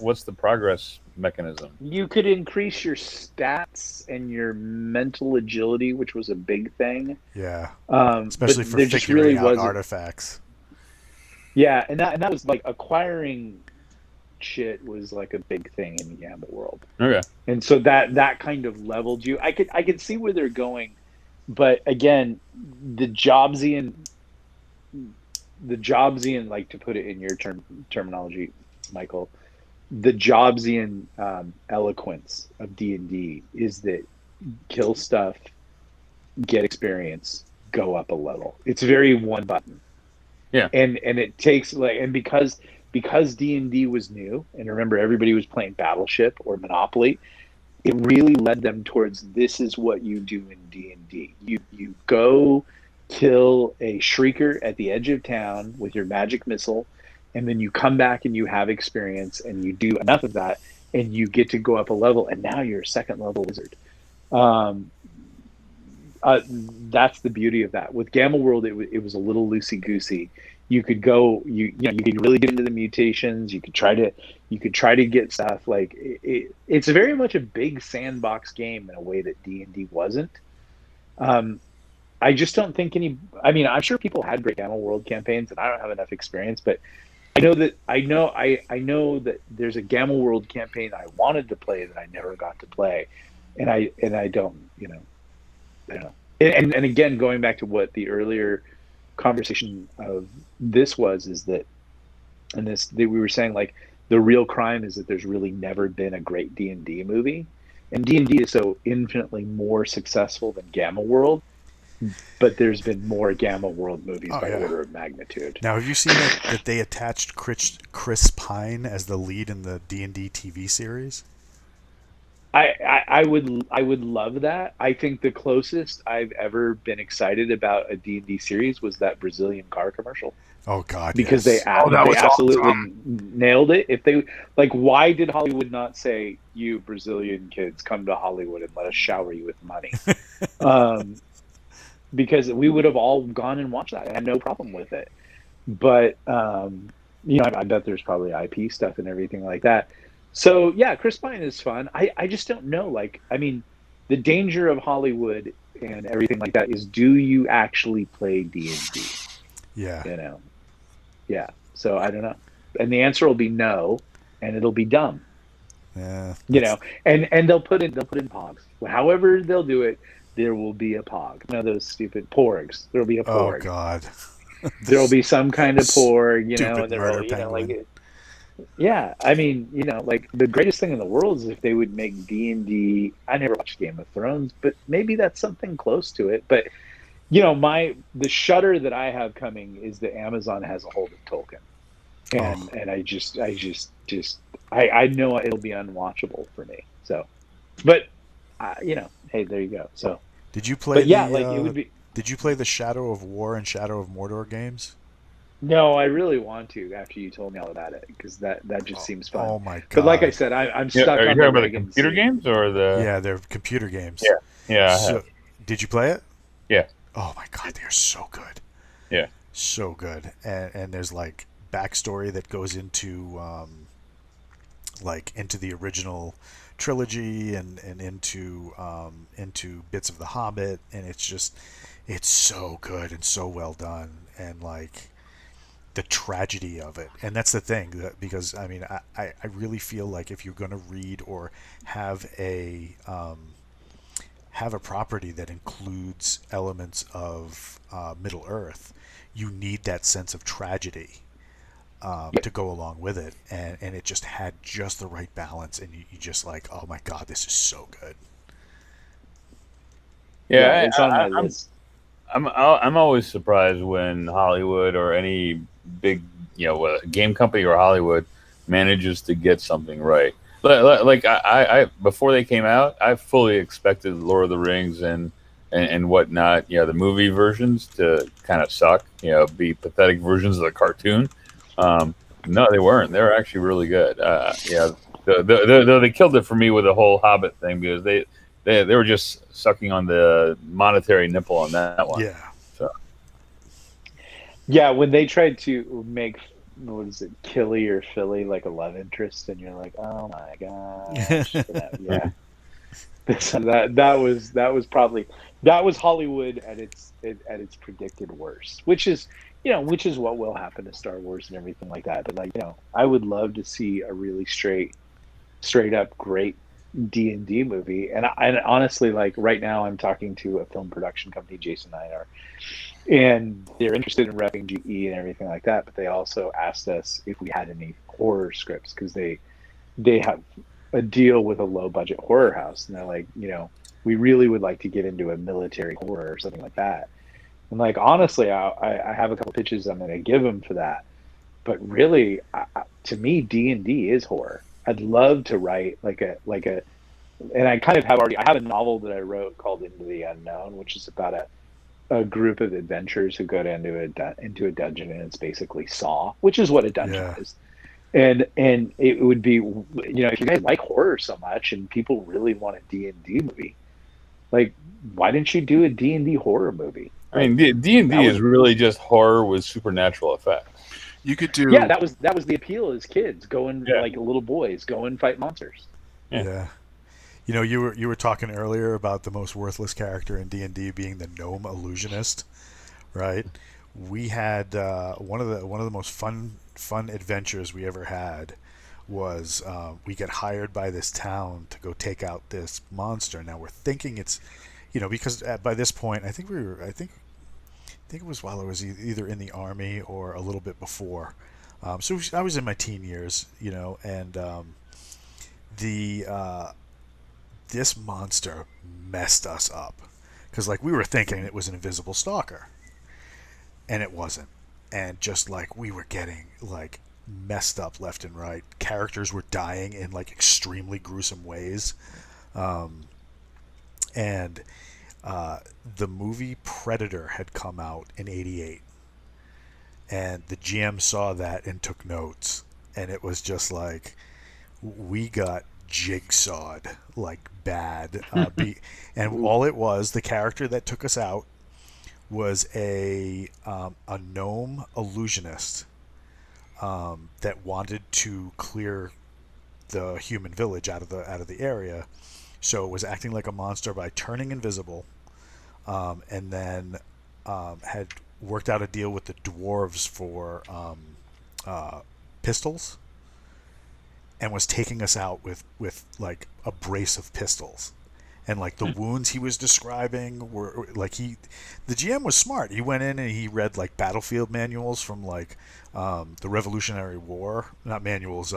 what's the progress mechanism? You could increase your stats and your mental agility, which was a big thing. Yeah. Especially Especially for figuring out artifacts. Yeah, and that was like acquiring shit was like a big thing in the Gamma World. Okay. And so that kind of leveled you. I could see where they're going, but again, the Jobsian, like, to put it in your terminology, Michael, the Jobsian eloquence of D&D is that kill stuff, get experience, go up a level. It's very one button. Yeah. And it takes because D&D was new, and remember everybody was playing Battleship or Monopoly, it really led them towards this is what you do in D&D. You go kill a shrieker at the edge of town with your magic missile, and then you come back and you have experience and you do enough of that and you get to go up a level, and now you're a second level wizard. That's the beauty of that. With Gamma World, it was a little loosey goosey. You could go, you could really get into the mutations. You could try to get stuff. Like it's very much a big sandbox game in a way that D&D wasn't. I just don't think I'm sure people had great Gamma World campaigns, and I don't have enough experience, but I know that there's a Gamma World campaign I wanted to play that I never got to play, and I don't, I don't know. And again, going back to what the earlier conversation of this is that we were saying, like, the real crime is that there's really never been a great D&D movie, and D&D is so infinitely more successful than Gamma World, but there's been more Gamma World movies by order of magnitude. Now, have you seen that they attached Chris Pine as the lead in the D&D TV series? I would love that. I think the closest I've ever been excited about a D&D series was that Brazilian car commercial. Oh God! Because yes. they absolutely nailed it. If they why did Hollywood not say, "You Brazilian kids, come to Hollywood and let us shower you with money"? Because we would have all gone and watched that. I had no problem with it. But I bet there's probably IP stuff and everything like that. So yeah, Chris Pine is fun. I just don't know. The danger of Hollywood and everything like that is, do you actually play D&D? Yeah. Yeah. So I don't know. And the answer will be no, and it'll be dumb. Yeah. And they'll put in pogs. However they'll do it, there will be a pog. Those stupid porgs. There'll be a porg. Oh God. There'll be some kind of poor, you know, Stupid and murder there'll, penguin. yeah. I mean, like the greatest thing in the world is if they would make D&D. I never watched Game of Thrones, but maybe that's something close to it. But the shudder that I have coming is that Amazon has a hold of Tolkien, Oh, and I know it'll be unwatchable for me. So, but hey, there you go. So, did you play but yeah, the like it would be. Shadow of War and Shadow of Mordor games? No, I really want to after you told me all about it because that just Oh, seems fun. oh my But like I god. said, I'm Yeah, stuck are you on talking the about the Reagan computer scene. games or the? Yeah, they're computer Yeah, games. yeah, I So, have. did you play it? Yeah, Oh my god, they're so good. yeah. So good. And there's like backstory that goes into the original trilogy and into bits of the Hobbit, and it's so good and so well done, and like the tragedy of it. And that's the thing, because I mean I really feel like if you're going to read or have a property that includes elements of Middle Earth, you need that sense of tragedy to go along with it, and it just had just the right balance, and you just like, oh my god, this is so good. Yeah, Yeah, it's on my I'm list. I'm always surprised when Hollywood or any big, game company or Hollywood manages to get something right. Like I before they came out, I fully expected Lord of the Rings and whatnot, the movie versions to kind of suck, be pathetic versions of the cartoon. No, they weren't. They were actually really good. Yeah, they killed it for me with the whole Hobbit thing because they were just sucking on the monetary nipple on that one. Yeah. So Yeah, when they tried to make what is it, Killy or Philly like a love interest, and you're like, oh my gosh, yeah. So that was Hollywood at its predicted worst, which is what will happen to Star Wars and everything like that. But like I would love to see a really straight up great D&D movie. And honestly, like right now, I'm talking to a film production company, Jason and I are, and they're interested in repping GE and everything like that. But they also asked us if we had any horror scripts because they have a deal with a low budget horror house, and they're like, we really would like to get into a military horror or something like that. And like honestly, I have a couple pitches I'm going to give them for that. But really, to me, D&D is horror. I'd love to write and I kind of have already. I have a novel that I wrote called Into the Unknown, which is about a group of adventurers who go into a dungeon, and it's basically Saw, which is what a dungeon Yeah. is. And it would be, if you guys like horror so much and people really want a D&D movie, like why didn't you do a D&D horror movie? I mean, Like D&D that is would, really just horror with supernatural effects. You could yeah, do that was the appeal as kids going, Yeah, like little boys go and fight monsters. yeah. Yeah. You were talking earlier about the most worthless character in D&D being the gnome illusionist, right? We had one of the most fun adventures we ever had was we get hired by this town to go take out this monster. Now we're thinking it's, because by this point I think it was while I was either in the army or a little bit before. So I was in my teen years, and the this monster messed us up because like we were thinking it was an invisible stalker, and it wasn't, and just like we were getting like messed up left and right. Characters were dying in like extremely gruesome ways, um, and the movie Predator had come out in '88, and the GM saw that and took notes, and it was just like we got jigsawed like bad. And all it was, the character that took us out was a gnome illusionist that wanted to clear the human village out of the area. So it was acting like a monster by turning invisible, and then had worked out a deal with the dwarves for uh, pistols, and was taking us out with like a brace of pistols, and like the wounds he was describing were like the GM was smart. He went in and he read like battlefield manuals from like the Revolutionary War, not manuals,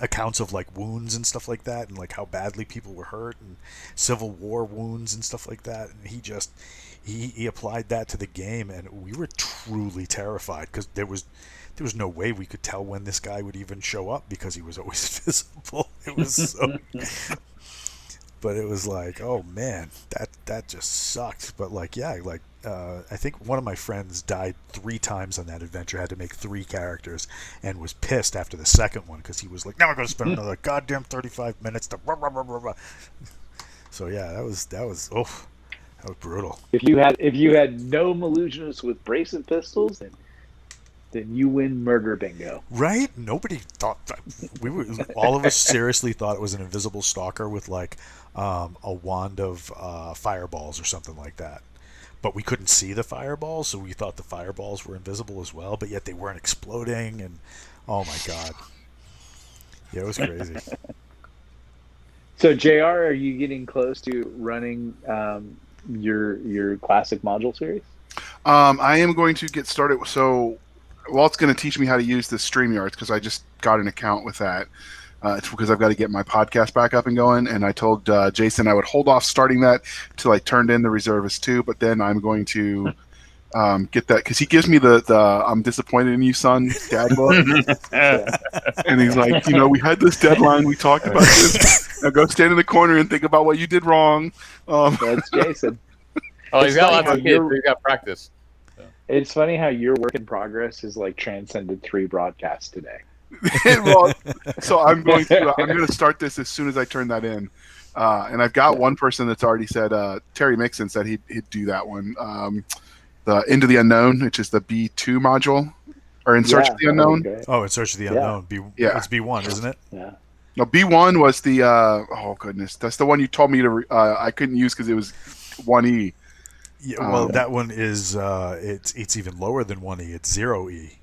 accounts of like wounds and stuff like that, and like how badly people were hurt, and Civil War wounds and stuff like that. And he applied that to the game, and we were truly terrified because there was no way we could tell when this guy would even show up because he was always visible. It was so. But it was like, oh man, that just sucked. But like, yeah, like I think one of my friends died 3 times on that adventure. Had to make 3 characters, and was pissed after the second one because he was like, now I'm going to spend another goddamn 35 minutes to. Rah, rah, rah, rah, rah. So yeah, that was that was brutal. If you had no Malusians with brazen pistols, then you win murder bingo. Right? Nobody thought that. All of us seriously thought it was an invisible stalker with like a wand of fireballs or something like that. But we couldn't see the fireballs, so we thought the fireballs were invisible as well, but yet they weren't exploding, and oh my god. Yeah, it was crazy. So JR, are you getting close to running your classic module series? I am going to get started. So Walt's going to teach me how to use the StreamYards because I just got an account with that. It's because I've got to get my podcast back up and going. And I told Jason I would hold off starting that till I turned in the Reservist 2. But then I'm going to get that because he gives me the I'm disappointed in you, son, dad book. And he's like, we had this deadline. We talked about this. Now go stand in the corner and think about what you did wrong. That's Jason. Oh, he's got lots of kids. So he's got practice. It's funny how your work in progress is like transcended 3 broadcasts today. Well, so I'm going to start this as soon as I turn that in, and I've got one person that's already said Terry Mixon said he'd do that one. The Into the Unknown, which is the B2 module, or In Search of the Unknown. Oh, In Search of the Unknown. It's B1, isn't it? Yeah. No, B1 was the oh goodness, that's the one you told me to I couldn't use because it was 1E. Yeah, well, that one is it's even lower than 1E. It's 0E.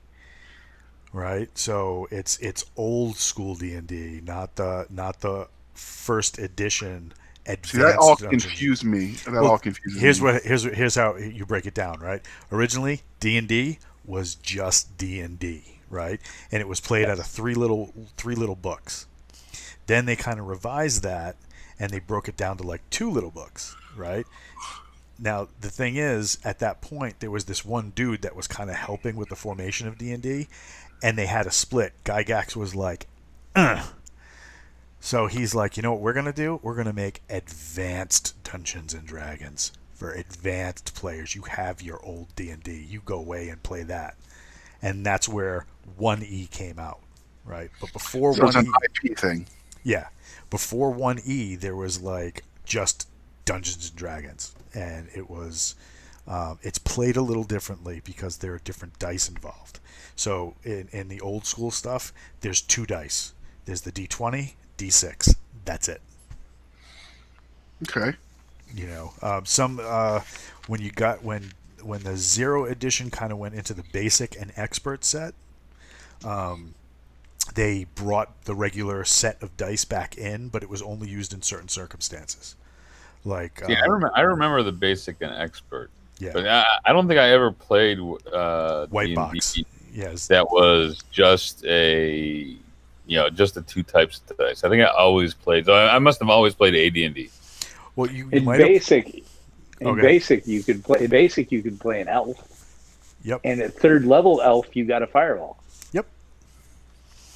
Right, so it's old school D&D, not the first edition advanced. See, that all Dungeons. confused me. Here's how you break it down. Right, originally D&D was just D&D, right, and it was played out of three little books. Then they kind of revised that, and they broke it down to like 2 little books, right. Now, the thing is, at that point, there was this one dude that was kind of helping with the formation of D&D, and they had a split. Gygax was like, ugh. So he's like, you know what we're going to do? We're going to make advanced Dungeons & Dragons for advanced players. You have your old D&D. You go away and play that. And that's where 1E came out, right? But before 1E... It's an IP thing. Yeah. Before 1E, there was like just Dungeons & Dragons. And it was... it's played a little differently because there are different dice involved. So in the old school stuff, there's 2 dice. There's the D20, D6. That's it. Okay. When the 0 edition kind of went into the basic and expert set, they brought the regular set of dice back in, but it was only used in certain circumstances. Like I remember the basic and expert. Yeah. But I don't think I ever played White D&D. Box. Yes. That was just the 2 types of dice. I think I always played. So I must have always played AD&D. Well, you in might basic, have... in basic you could play. In basic, you could play an elf. Yep. And at 3rd level elf, you got a fireball. Yep.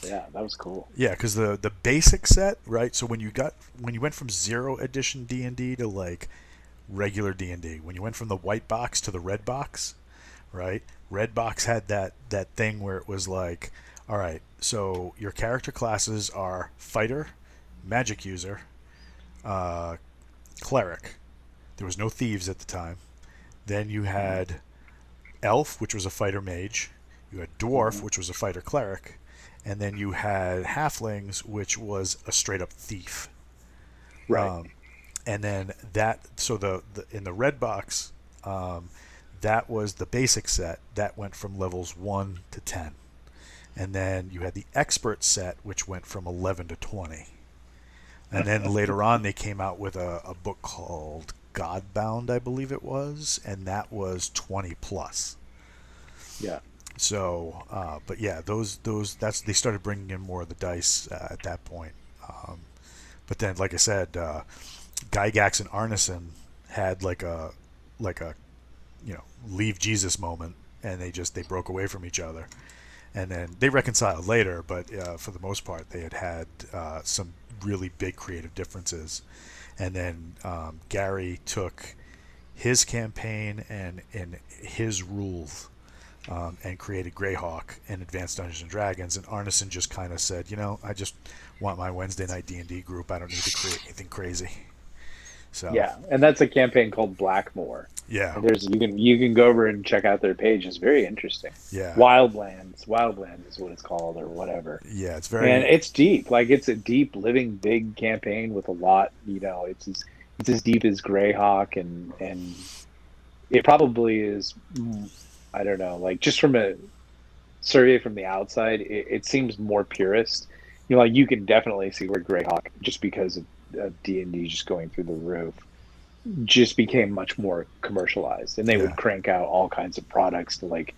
Yeah, that was cool. Yeah, because the basic set, right? So when you went from 0 edition D&D to like regular D&D, when you went from the white box to the red box, right? Red box had that thing where it was like, all right, so your character classes are fighter, magic user, cleric. There was no thieves at the time. Then you had elf, which was a fighter mage. You had dwarf, which was a fighter cleric. And then you had halflings, which was a straight up thief. Right. And then in the red box, that was the basic set. That went from levels 1 to 10. And then you had the expert set, which went from 11 to 20. And then later on, they came out with a book called Godbound, I believe it was, and that was 20 plus. Yeah. So, but yeah, those they started bringing in more of the dice at that point. But then, like I said, Gygax and Arneson had like a leave Jesus moment, and they broke away from each other, and then they reconciled later. But for the most part, they had some really big creative differences. And then Gary took his campaign and his rules and created Greyhawk and Advanced Dungeons and Dragons. And Arneson just kind of said, I just want my Wednesday night D&D group. I don't need to create anything crazy. So Yeah, and that's a campaign called Blackmore. yeah, And you can go over and check out their page. It's very interesting. yeah, Wildlands is what it's called, or whatever. yeah. It's very And it's deep. Like, it's a deep, living, big campaign with a lot. It's as deep as Greyhawk, and it probably is. I don't know. Like, just from a survey from the outside, it seems more purist. Like, you can definitely see where Greyhawk, just because of D&D just going through the roof, just became much more commercialized, and they would crank out all kinds of products to like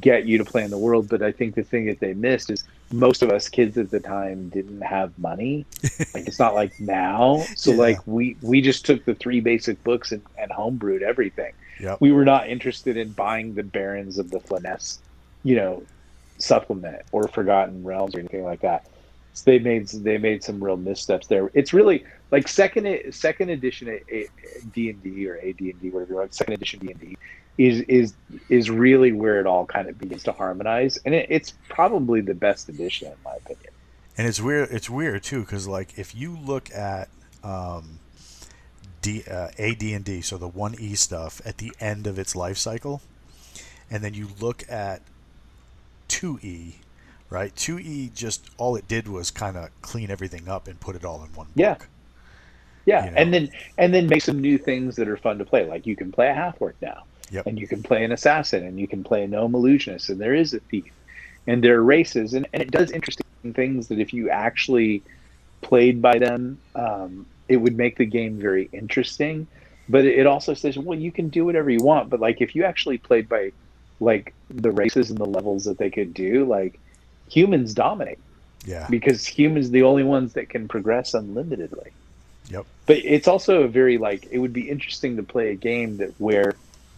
get you to play in the world. But I think the thing that they missed is most of us kids at the time didn't have money. Like, it's not like now. So like we just took the 3 basic books and homebrewed everything. Yep. We were not interested in buying the Barons of the Flanness, supplement, or Forgotten Realms, or anything like that. So they made some real missteps there. It's really like second edition D&D, or AD&D, whatever you want. Second edition D&D is really where it all kind of begins to harmonize, and it's probably the best edition in my opinion. And it's weird too, because like if you look at AD&D, so the 1E stuff at the end of its life cycle, and then you look at 2E. Right, 2E, just all it did was kind of clean everything up and put it all in one book. Yeah, and then make some new things that are fun to play. Like, you can play a half-orc now, and you can play an assassin, and you can play a gnome illusionist, and there is a thief, and there are races, and it does interesting things that if you actually played by them, it would make the game very interesting. But it also says, well, you can do whatever you want, but like if you actually played by like the races and the levels that they could do, like, humans dominate. Yeah. Because humans are the only ones that can progress unlimitedly. Yep. But it's also a very, like, it would be interesting to play a game where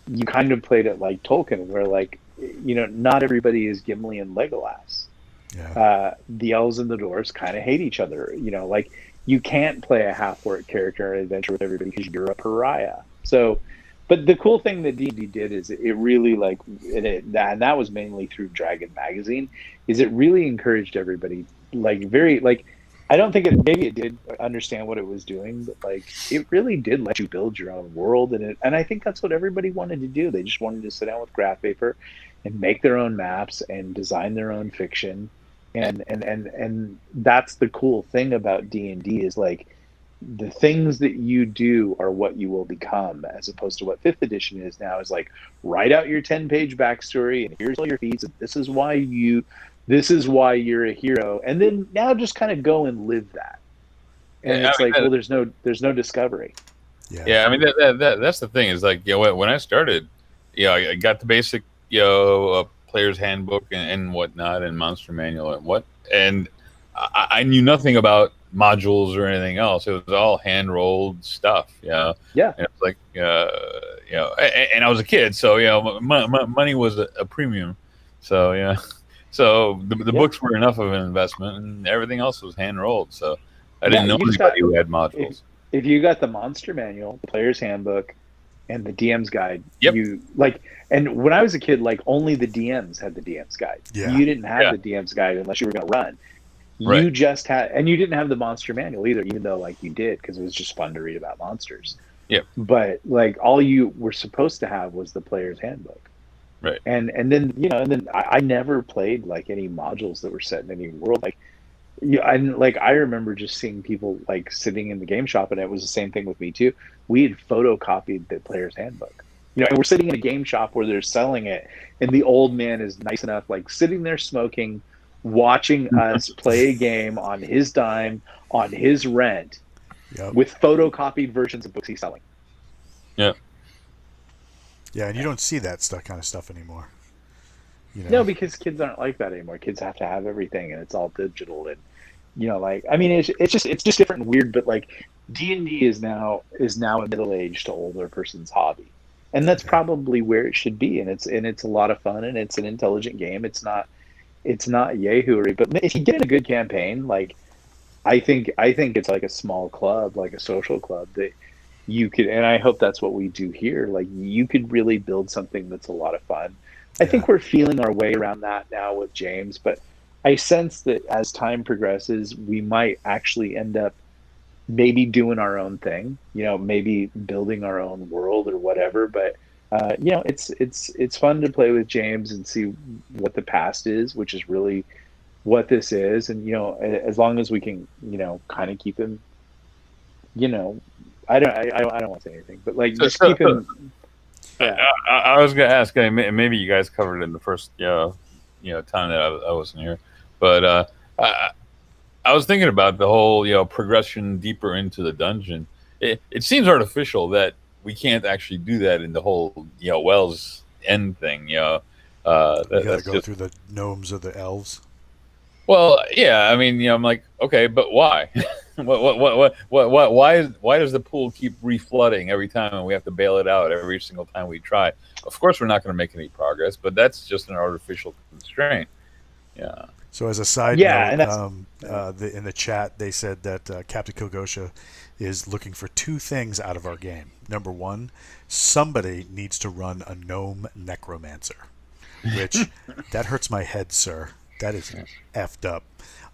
you kind of played it like Tolkien, where, like, not everybody is Gimli and Legolas. Yeah. The elves and the dwarves kind of hate each other. Like, you can't play a half-orc character in an adventure with everybody because you're a pariah. So, but the cool thing that D&D did is it really, like, and that was mainly through Dragon Magazine, is it really encouraged everybody, like, very, like, I don't think maybe it did understand what it was doing, but like, it really did let you build your own world, and I think that's what everybody wanted to do. They just wanted to sit down with graph paper and make their own maps and design their own fiction, and that's the cool thing about D&D, is like, the things that you do are what you will become, as opposed to what 5th edition is now, is like, write out your 10-page backstory, and here's all your feats, and this is why you're a hero, and then now just kind of go and live that. And it's like, well, there's no discovery. Yeah, I mean that's the thing, is like, when I started, I got the basic player's handbook and whatnot, and monster manual and I knew nothing about modules or anything else. It was all hand rolled stuff. Yeah. And it's like, and I was a kid, so money was a premium. So yeah, so the books were enough of an investment, and everything else was hand rolled. So I didn't know anybody who had modules. If you got the monster manual, the player's handbook, and the DM's guide, yep. You like. And when I was a kid, like, only the DMs had the DM's guide. Yeah. You didn't have the DM's guide unless you were going to run. Right. You just had, and you didn't have the monster manual either, even though, like, you did, because it was just fun to read about monsters. Yep. But like, all you were supposed to have was the player's handbook. Right. And then I never played like any modules that were set in any world. Like, I remember just seeing people like sitting in the game shop, and it was the same thing with me too. We had photocopied the player's handbook. And we're sitting in a game shop where they're selling it, and the old man is nice enough, like, sitting there smoking, watching us play a game on his dime, on his rent, Yep. with photocopied versions of books he's selling. Yeah. Yeah, and you don't see that kind of stuff anymore. You know? No, because kids aren't like that anymore. Kids have to have everything, and it's all digital. And like, I mean, it's just different and weird. But like, D&D is now a middle aged to older person's hobby, and that's probably where it should be. And it's a lot of fun, and it's an intelligent game. It's not yahooery. But if you get in a good campaign, like I think it's like a small club, like a social club that you could, and I hope that's what we do here. Like you could really build something that's a lot of fun. I Yeah. think we're feeling our way around that now with James, but I sense that as time progresses, we might actually end up maybe doing our own thing, maybe building our own world or whatever. But it's fun to play with James and see what the past is, which is really what this is. And as long as we can, kind of keep him, I don't want to say anything, but like just keep him. Yeah. I was gonna ask, maybe you guys covered it in the first, time that I wasn't here, but I was thinking about the whole, progression deeper into the dungeon. It seems artificial that we can't actually do that in the whole, Wells End thing. You gotta That's go just, through the gnomes or the elves. well, yeah. I mean, I'm like, okay, but why? Why does the pool keep reflooding every time, and we have to bail it out every single time we try? Of course, we're not going to make any progress, but that's just an artificial constraint. Yeah. So as a side Yeah, and note, that's in the chat they said that Captain Kilgosha is looking for two things out of our game. Number one, somebody needs to run a gnome necromancer, which that hurts my head, sir. That is effed up.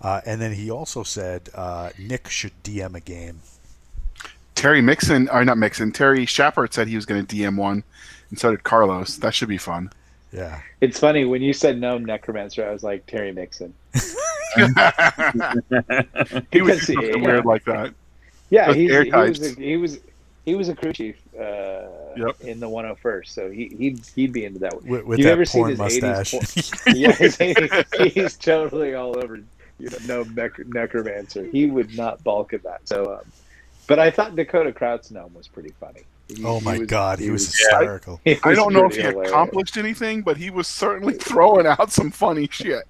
And then he also said Nick should DM a game. Terry Shepard said he was going to DM one, and so did Carlos. That should be fun. Yeah. It's funny when you said gnome necromancer, I was like Terry Mixon. He was Because, something weird like that. Yeah, Those he airtights. was a crew chief Yep. in the 101st, so he'd be into that. With You that ever seen porn his mustache. 80s he's totally all over. Gnome necromancer. He would not balk at that. So, but I thought Dakota Kraut's gnome was pretty funny. Oh my God, he was hysterical. I don't know if he hilarious. accomplished anything, but he was certainly throwing out some funny shit.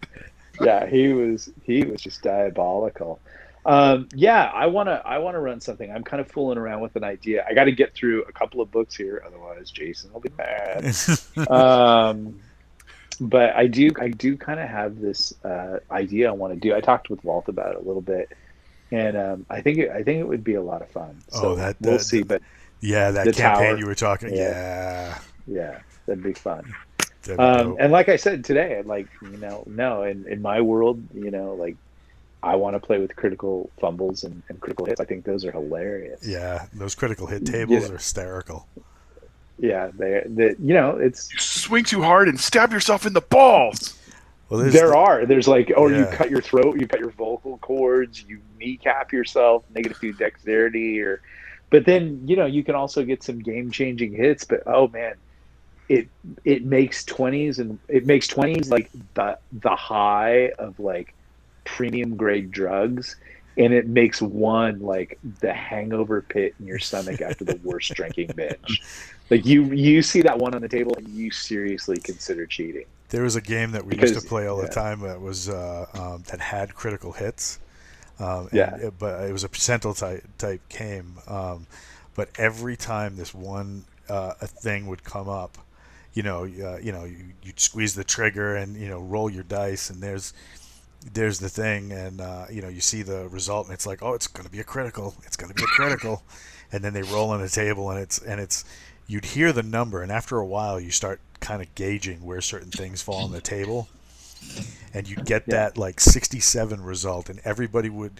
Yeah, he was just diabolical. I wanna run something. I'm kind of fooling around with an idea. I got to get through a couple of books here, otherwise Jason will be mad. But I do kind of have this idea I want to do. I talked with Walt about it a little bit, and I think it would be a lot of fun. So we'll see. But yeah, that the campaign tower, you were talking. yeah, that'd be fun. That'd be dope. And like I said today, like no, in my world, like I want to play with critical fumbles and critical hits. I think those are hilarious. Yeah, those critical hit tables are hysterical. Yeah, it's You swing too hard and stab yourself in the balls. Well, there's like, you Yeah. cut your throat, you cut your vocal cords, you kneecap yourself, -2 dexterity, but then you can also get some game changing hits. But oh man, it makes 20s, and it makes 20s like the high of like premium grade drugs, and it makes one like the hangover pit in your stomach after the worst drinking binge. Like you see that one on the table and you seriously consider cheating. There was a game that we used to play all the time that was that had critical hits. But it was a percentile type game. But every time this one a thing would come up, you'd squeeze the trigger and roll your dice, and there's the thing, and you see the result, and it's like, oh, it's going to be a critical. It's going to be a critical, and then they roll on the table, and it's you'd hear the number, and after a while, you start kind of gauging where certain things fall on the table, and you'd get that like 67 result, and everybody would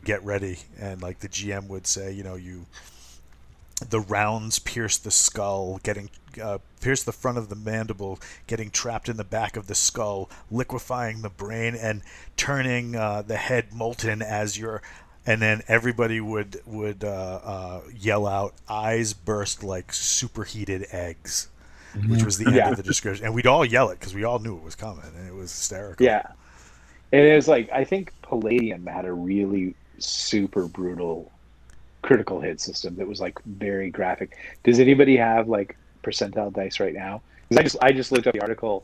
get ready, and like the GM would say, the rounds pierce the skull, pierce the front of the mandible, getting trapped in the back of the skull, liquefying the brain, and turning the head molten as you're. And then everybody would yell out, "Eyes burst like superheated eggs," which was the end of the description. And we'd all yell it because we all knew it was coming, and it was hysterical. Yeah, and it was like, I think Palladium had a really super brutal critical hit system that was like very graphic. Does anybody have like percentile dice right now? Because I just looked up the article,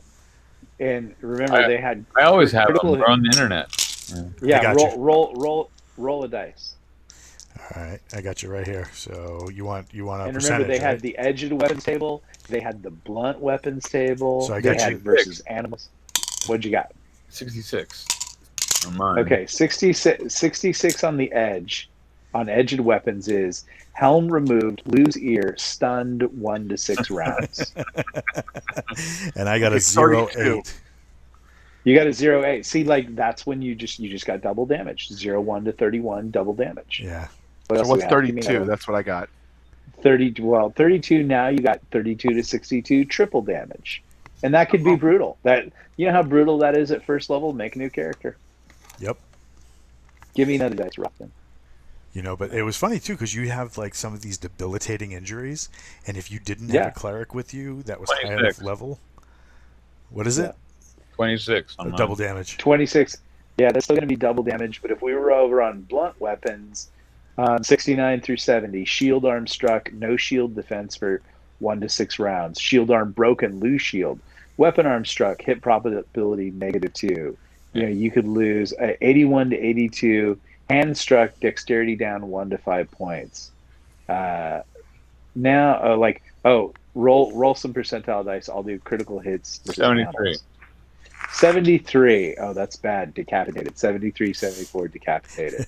and remember I they had I always have critical them. hit. They're on the internet. Yeah. I Yeah, got you. roll a dice. All right, I got you right here. So you want a And remember, they percentage, had right? the edged weapons table, they had the blunt weapons So table, I they got had you. versus animals. What'd you got? 66 on mine. Okay, 66 on the edge. On edged weapons is helm removed, lose ear, stunned 1 to 6 rounds. And I got Okay, a 0 32. 8. You got a 0-8. See, like that's when you just got double damage. 0-1 to 31, double damage. Yeah. What So else do we what's have? Give me another 32? one. That's what I got. 32 now you got 32 to 62 triple damage. And that could be brutal. That you know how brutal that is at first level? Make a new character. Yep. Give me another dice rock then. But it was funny too because you have like some of these debilitating injuries, and if you didn't have a Yeah. cleric with you that was high 26. enough level, what is Yeah. it? 26 on mine. Double damage. 26. Yeah, that's still going to be double damage. But if we were over on blunt weapons, 69 through 70, shield arm struck, no shield defense for 1 to 6 rounds. Shield arm broken, lose shield. Weapon arm struck, hit probability -2. You could lose 81 to 82. Hand struck, dexterity down 1 to 5 points. Roll some percentile dice. I'll do critical hits versus 73. animals. 73. Oh, that's bad. Decapitated. 73, 74, decapitated.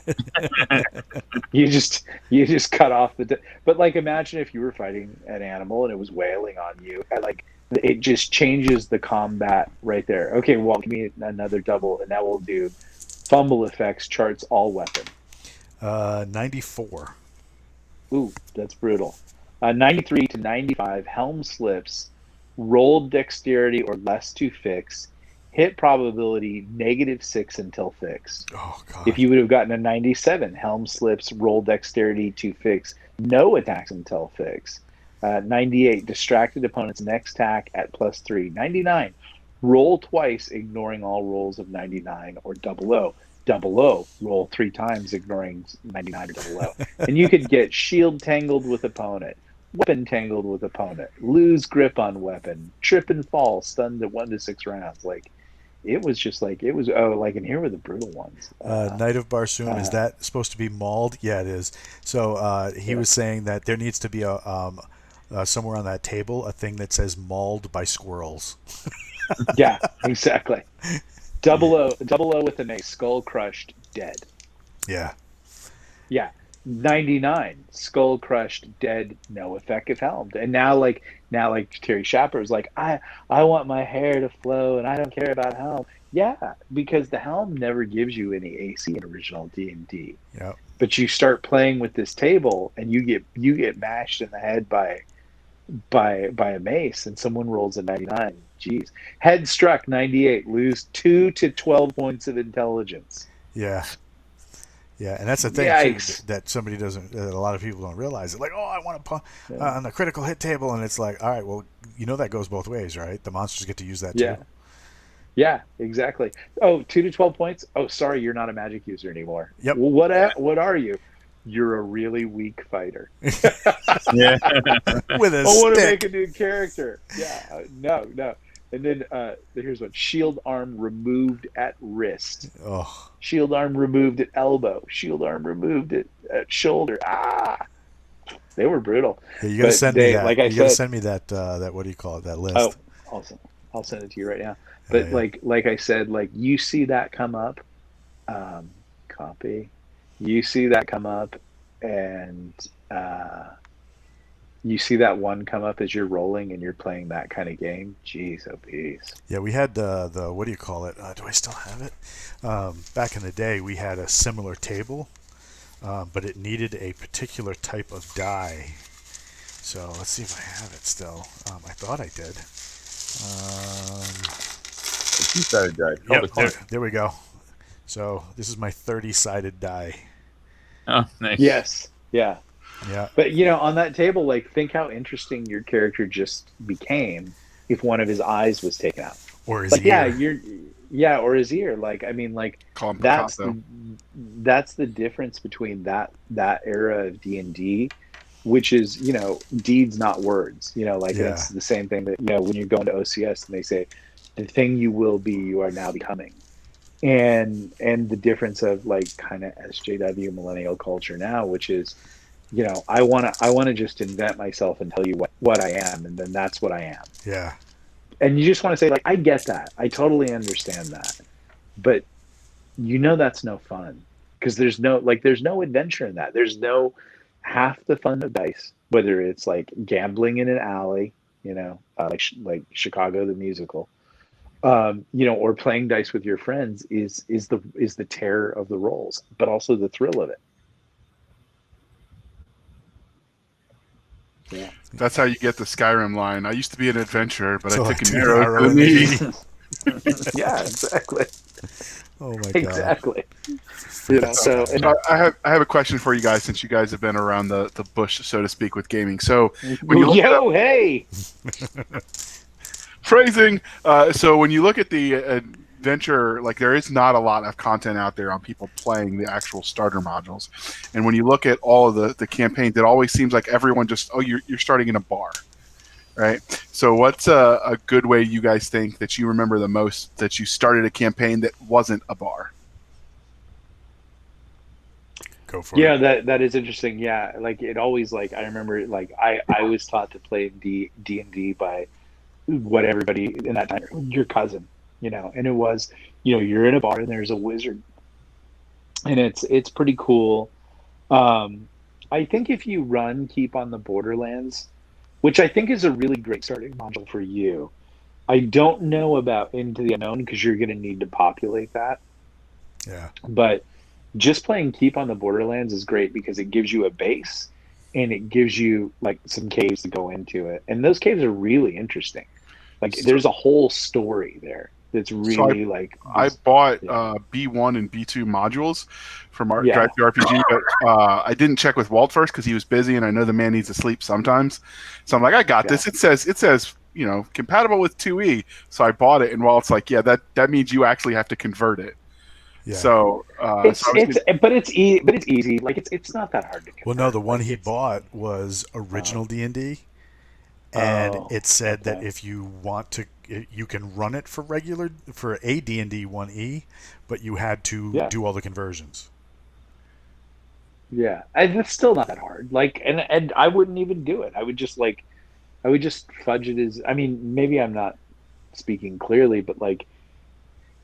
you just cut off but like imagine if you were fighting an animal and it was wailing on you. And like it just changes the combat right there. Okay, well, give me another double, and that will do fumble effects, charts all weapon. 94. Ooh, that's brutal. 93 to 95, helm slips, rolled dexterity or less to fix, hit probability -6 until fixed. Oh god. If you would have gotten a 97, helm slips, roll dexterity to fix, no attacks until fix. 98, distracted opponent's next attack at +3. 99, roll twice, ignoring all rolls of 99 or 00. 00, roll 3 times, ignoring 99 or 00. And you could get shield tangled with opponent, weapon tangled with opponent, lose grip on weapon, trip and fall, stunned at 1 to 6 rounds. Like it was just like it was. Oh, like and here were the brutal ones. Knight of Barsoom, is that supposed to be mauled? Yeah, it is. So he was saying that there needs to be a somewhere on that table a thing that says mauled by squirrels. Yeah, exactly. 00 with the mace, skull crushed, dead. Yeah. Yeah. 99, skull crushed, dead, no effect if helmed. And now like Terry Schapper is like, I want my hair to flow and I don't care about helm. Yeah, because the helm never gives you any AC in original D&D. Yep. But you start playing with this table and you get mashed in the head by a mace and someone rolls a 99. Jeez. Head struck 98, lose 2 to 12 points of intelligence. Yeah. Yeah, and that's the thing too, that somebody doesn't, that a lot of people don't realize. It's like, oh, I want to on the critical hit table, and it's like, all right, well, that goes both ways, right? The monsters get to use that too. Yeah, exactly. Oh, 2 to 12 points. Oh, sorry, you're not a magic user anymore. Yep. Well, what are you? You're a really weak fighter. Yeah. With a I want to stick. make a new character. Yeah, no. And then here's one: shield arm removed at wrist. Oh. Shield arm removed at elbow. Shield arm removed at shoulder. They were brutal. Yeah, you gotta send me that. Like I gotta said, send me that. That what do you call it? That list. Oh, awesome. I'll send it to you right now. But yeah. like I said, like you see that come up, copy. You see that come up, and you see that one come up as you're rolling and you're playing that kind of game. Jeez, oh geez. Yeah, we had the what do you call it? Do I still have it? Back in the day, we had a similar table, but it needed a particular type of die. So let's see if I have it still. I thought I did. Two-sided die. Yep, there we go. So this is my 30-sided die. Oh, nice. Yes. Yeah. Yeah. But on that table, like think how interesting your character just became if one of his eyes was taken out. Or his Like, ear. yeah, Yeah, or his ear. Like, I mean, like Call him that's Picasso. the difference between that era of D&D, which is, deeds not words. Like, and Yeah. it's the same thing that, when you go into OCS and they say, the thing you will be, you are now becoming. And the difference of like kind of SJW millennial culture now, which is, I want to just invent myself and tell you what I am, and then that's what I am. Yeah. And you just want to say, like, I get that. I totally understand that. But that's no fun, because there's no adventure in that. There's no half the fun of dice, whether it's like gambling in an alley, like Chicago the musical, or playing dice with your friends is the terror of the rolls, but also the thrill of it. Yeah. That's how you get the Skyrim line. I used to be an adventurer, but I So I took an took an arrow arrow to in the the knee. knee. Yeah, exactly. Oh my god. Exactly. That's So, good. and I have a question for you guys, since you guys have been around the bush, so to speak, with gaming. So when you look at yo, hey, phrasing, so when you look at the adventure, like there is not a lot of content out there on people playing the actual starter modules. And when you look at all of the campaigns, it always seems like everyone just, oh, you're starting in a bar, right? So what's a good way you guys think that you remember the most that you started a campaign that wasn't a bar? Go for it. yeah, that is interesting. Yeah, like it always, like I remember, like I was taught to play D&D by what everybody in that time, your cousin, and it was, you're in a bar and there's a wizard, and it's pretty cool. Um, I think if you run Keep on the Borderlands, which I think is a really great starting module for you. I don't know about Into the Unknown, because you're going to need to populate that, Yeah. but just playing Keep on the Borderlands is great because it gives you a base, and it gives you like some caves to go into it. And those caves are really interesting. Like So, there's a whole story there that's so really like I this. bought Yeah. B1 and B2 modules from our Drive Yeah. Through RPG, but I didn't check with Walt first because he was busy, and I know the man needs to sleep sometimes. So I'm like, I got Yeah. this. It says compatible with 2E. So I bought it, and Walt's like, yeah, that means you actually have to convert it. Yeah. So I was It's but it's easy. Like it's not that hard to Well, no, convert. the one Like he it's bought was original oh, D&D, and oh, it said that okay. if you want to, you can run it for a D&D 1E, but you had to Yeah. do all the conversions. Yeah. And it's still not that hard. Like, and I wouldn't even do it. I would just fudge it as, I mean, maybe I'm not speaking clearly, but like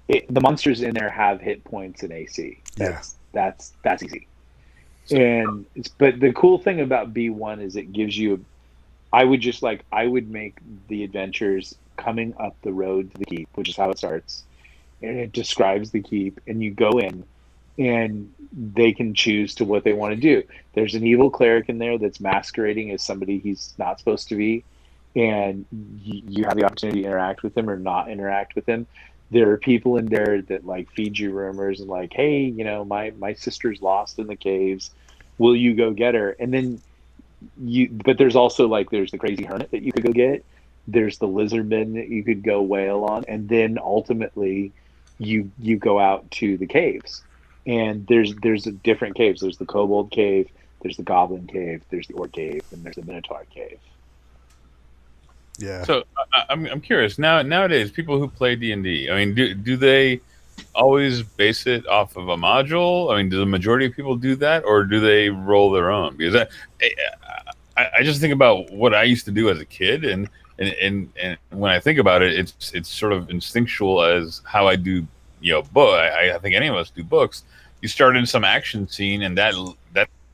the monsters in there have hit points and AC. Yeah. That's easy. But the cool thing about B1 is it gives you, I would make the adventures coming up the road to the keep, which is how it starts. And it describes the keep, and you go in, and they can choose to what they want to do. There's an evil cleric in there that's masquerading as somebody he's not supposed to be, and you have the opportunity to interact with him or not interact with him. There are people in there that like feed you rumors and like, hey, my sister's lost in the caves. Will you go get her? And then but there's also like there's the crazy hermit that you could go get. There's the lizardman that you could go whale on, and then ultimately you go out to the caves, and there's different caves. There's the kobold cave, there's the goblin cave, there's the orc cave, and there's the minotaur cave. Yeah. So I'm curious nowadays people who play D&D. I mean, do they always base it off of a module? I mean, do the majority of people do that, or do they roll their own? Because I just think about what I used to do as a kid, and when I think about it, it's sort of instinctual as how I do, book. I think any of us do books. You start in some action scene, and that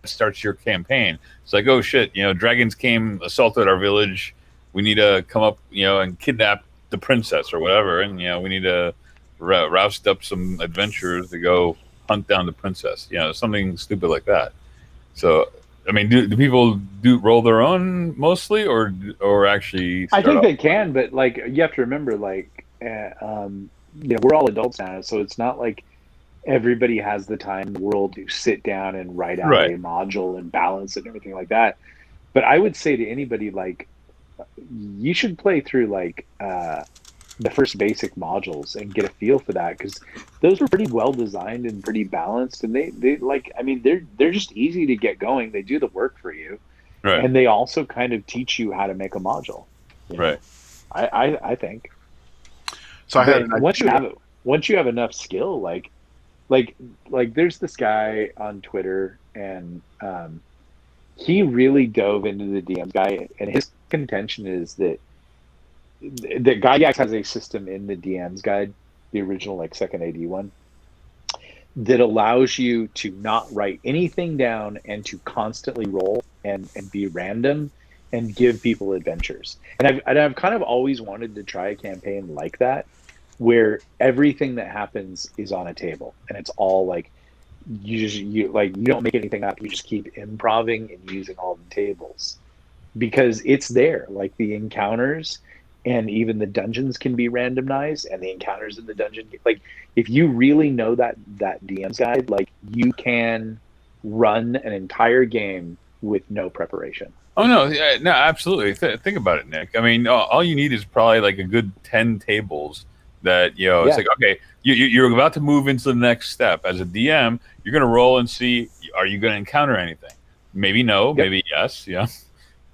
starts your campaign. It's like, oh shit, dragons came, assaulted our village. We need to come up, and kidnap the princess or whatever, and we need to roust up some adventurers to go hunt down the princess. Something stupid like that. So, I mean, do people do roll their own mostly, or actually I start think off? they can, but like you have to remember, like we're all adults now, so it's not like everybody has the time in the world to sit down and write out Right. a module and balance it and everything like that. But I would say to anybody, like, you should play through like the first basic modules and get a feel for that, because those were pretty well designed and pretty balanced, and they like, I mean, they're just easy to get going. They do the work for you, Right. and they also kind of teach you how to make a module. You know? Right. I think. So I had But once you have enough skill, like there's this guy on Twitter, and he really dove into the DMs guy, and his contention is that Gygax has a system in the DMs guide, the original like second AD one, that allows you to not write anything down and to constantly roll and be random and give people adventures. And I've kind of always wanted to try a campaign like that, where everything that happens is on a table, and it's all like you don't make anything up. You just keep improving and using all the tables, because it's there. Like the encounters and even the dungeons can be randomized, and the encounters in the dungeon, like if you really know that DM's guide, like you can run an entire game with no preparation. Oh no, yeah, no, absolutely. Think about it, Nick. I mean, all you need is probably like a good 10 tables that, you know, it's like, okay, you're about to move into the next step. As a DM, you're going to roll and see, are you going to encounter anything? Maybe no, maybe yes. Yeah.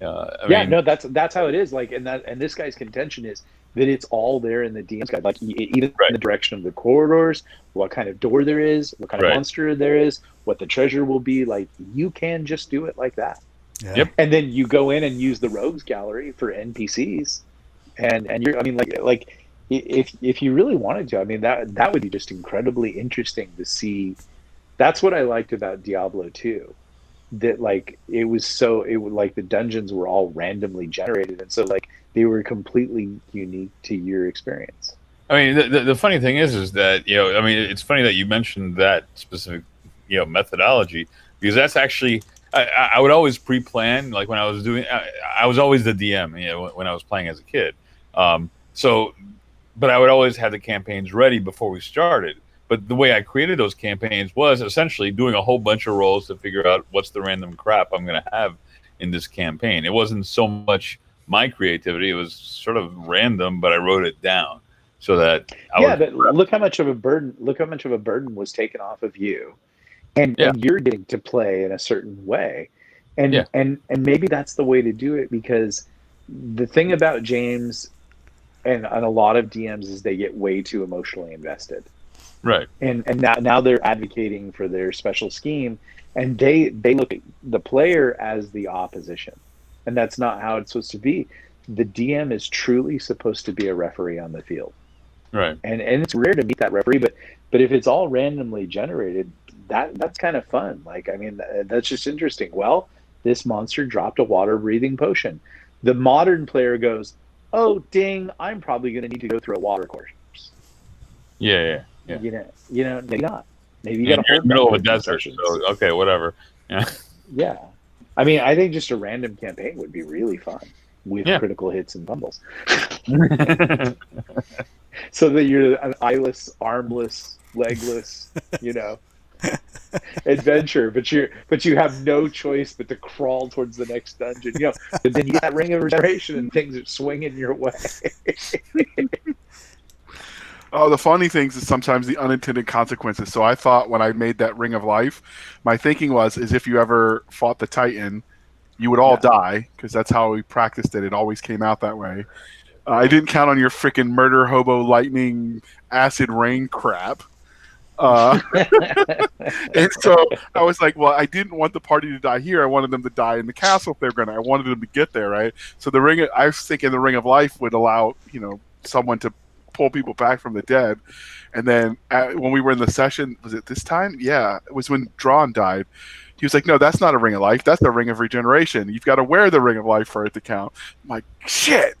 I mean, no, that's how it is. Like, and this guy's contention is that it's all there in the DM's guide. Like, even in the direction of the corridors, what kind of door there is, what kind of monster there is, what the treasure will be. Like, you can just do it like that. Yeah. Yep. And then you go in and use the rogues gallery for NPCs, and you're, I mean, like if you really wanted to, I mean, that would be just incredibly interesting to see. That's what I liked about Diablo 2. That like it would like the dungeons were all randomly generated, and so like they were completely unique to your experience. I mean, the funny thing is that, you know, I mean, it's funny that you mentioned that specific, you know, methodology, because that's actually, I would always pre-plan, like when I was doing, I was always the DM, you know, when I was playing as a kid. But I would always have the campaigns ready before we started. But the way I created those campaigns was essentially doing a whole bunch of rolls to figure out what's the random crap I'm going to have in this campaign. It wasn't so much my creativity; it was sort of random, but I wrote it down so that but look how much of a burden was taken off of you, and you're getting to play in a certain way, and maybe that's the way to do it, because the thing about James and a lot of DMs is they get way too emotionally invested. Right. And now they're advocating for their special scheme, and they look at the player as the opposition. And that's not how it's supposed to be. The DM is truly supposed to be a referee on the field. Right. And it's rare to meet that referee, but if it's all randomly generated, that's kind of fun. Like, I mean, that's just interesting. Well, this monster dropped a water breathing potion. The modern player goes, "Oh, ding, I'm probably going to need to go through a water course." Yeah. You know, maybe not. Maybe you're in the middle of a desert, so okay, whatever. Yeah. I mean, I think just a random campaign would be really fun with critical hits and fumbles. So that you're an eyeless, armless, legless, you know, adventure, but you have no choice but to crawl towards the next dungeon. You know, but then you get that ring of regeneration and things are swinging your way. Oh, the funny things is sometimes the unintended consequences. So I thought when I made that Ring of Life, my thinking was if you ever fought the Titan, you would all die, because that's how we practiced it. It always came out that way. I didn't count on your freaking murder hobo lightning acid rain crap. And so I was like, well, I didn't want the party to die here. I wanted them to die in the castle if they're going to. I wanted them to get there, right? So I was thinking the Ring of Life would allow, you know, someone to pull people back from the dead. And then when we were in the session, was it this time? Yeah, it was when Drawn died. He was like, no, that's not a Ring of Life. That's a Ring of Regeneration. You've got to wear the Ring of Life for it to count. I'm like, shit.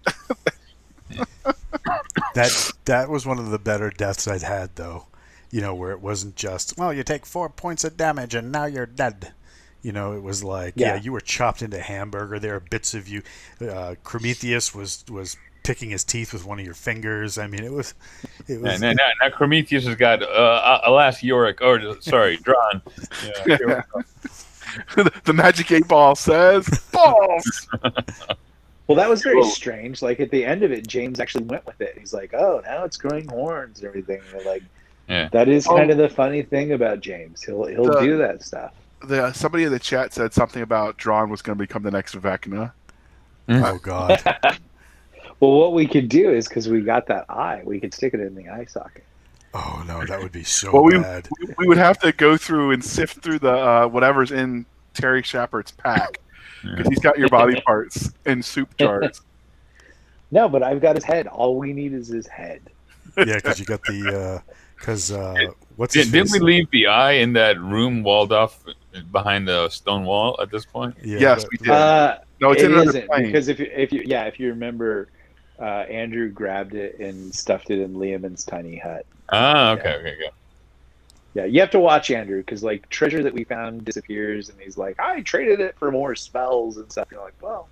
That was one of the better deaths I'd had, though. You know, where it wasn't just, well, you take 4 points of damage and now you're dead. You know, it was like, you were chopped into hamburger. There are bits of you. Prometheus was picking his teeth with one of your fingers. I mean, it was. Now Prometheus has got alas Yorick, or sorry, Drawn. The Magic 8 Ball says balls. Well, that was very Well- strange. Like at the end of it, James actually went with it. He's like, "Oh, now it's growing horns and everything." And like Yeah. that is Oh. kind of the funny thing about James. He'll The- do that stuff. Somebody in the chat said something about Drawn was going to become the next Vecna. Oh God. Well, what we could do is because we got that eye, we could stick it in the eye socket. Oh no, that would be so Well, bad. we would have to go through and sift through the whatever's in Terry Shepard's pack because he's got your body parts in soup jars. No, but I've got his head. All we need is his head. Yeah, because you got the what's his Didn't face? we leave the eye in that room walled off behind the stone wall at this point? Yeah, Yes, but- we did. No, it's it in another isn't plane. because if you remember, Andrew grabbed it and stuffed it in Liamon's tiny hut. Ah, okay. Yeah, you have to watch Andrew because like treasure that we found disappears, and he's like, I traded it for more spells and stuff. You're like, well,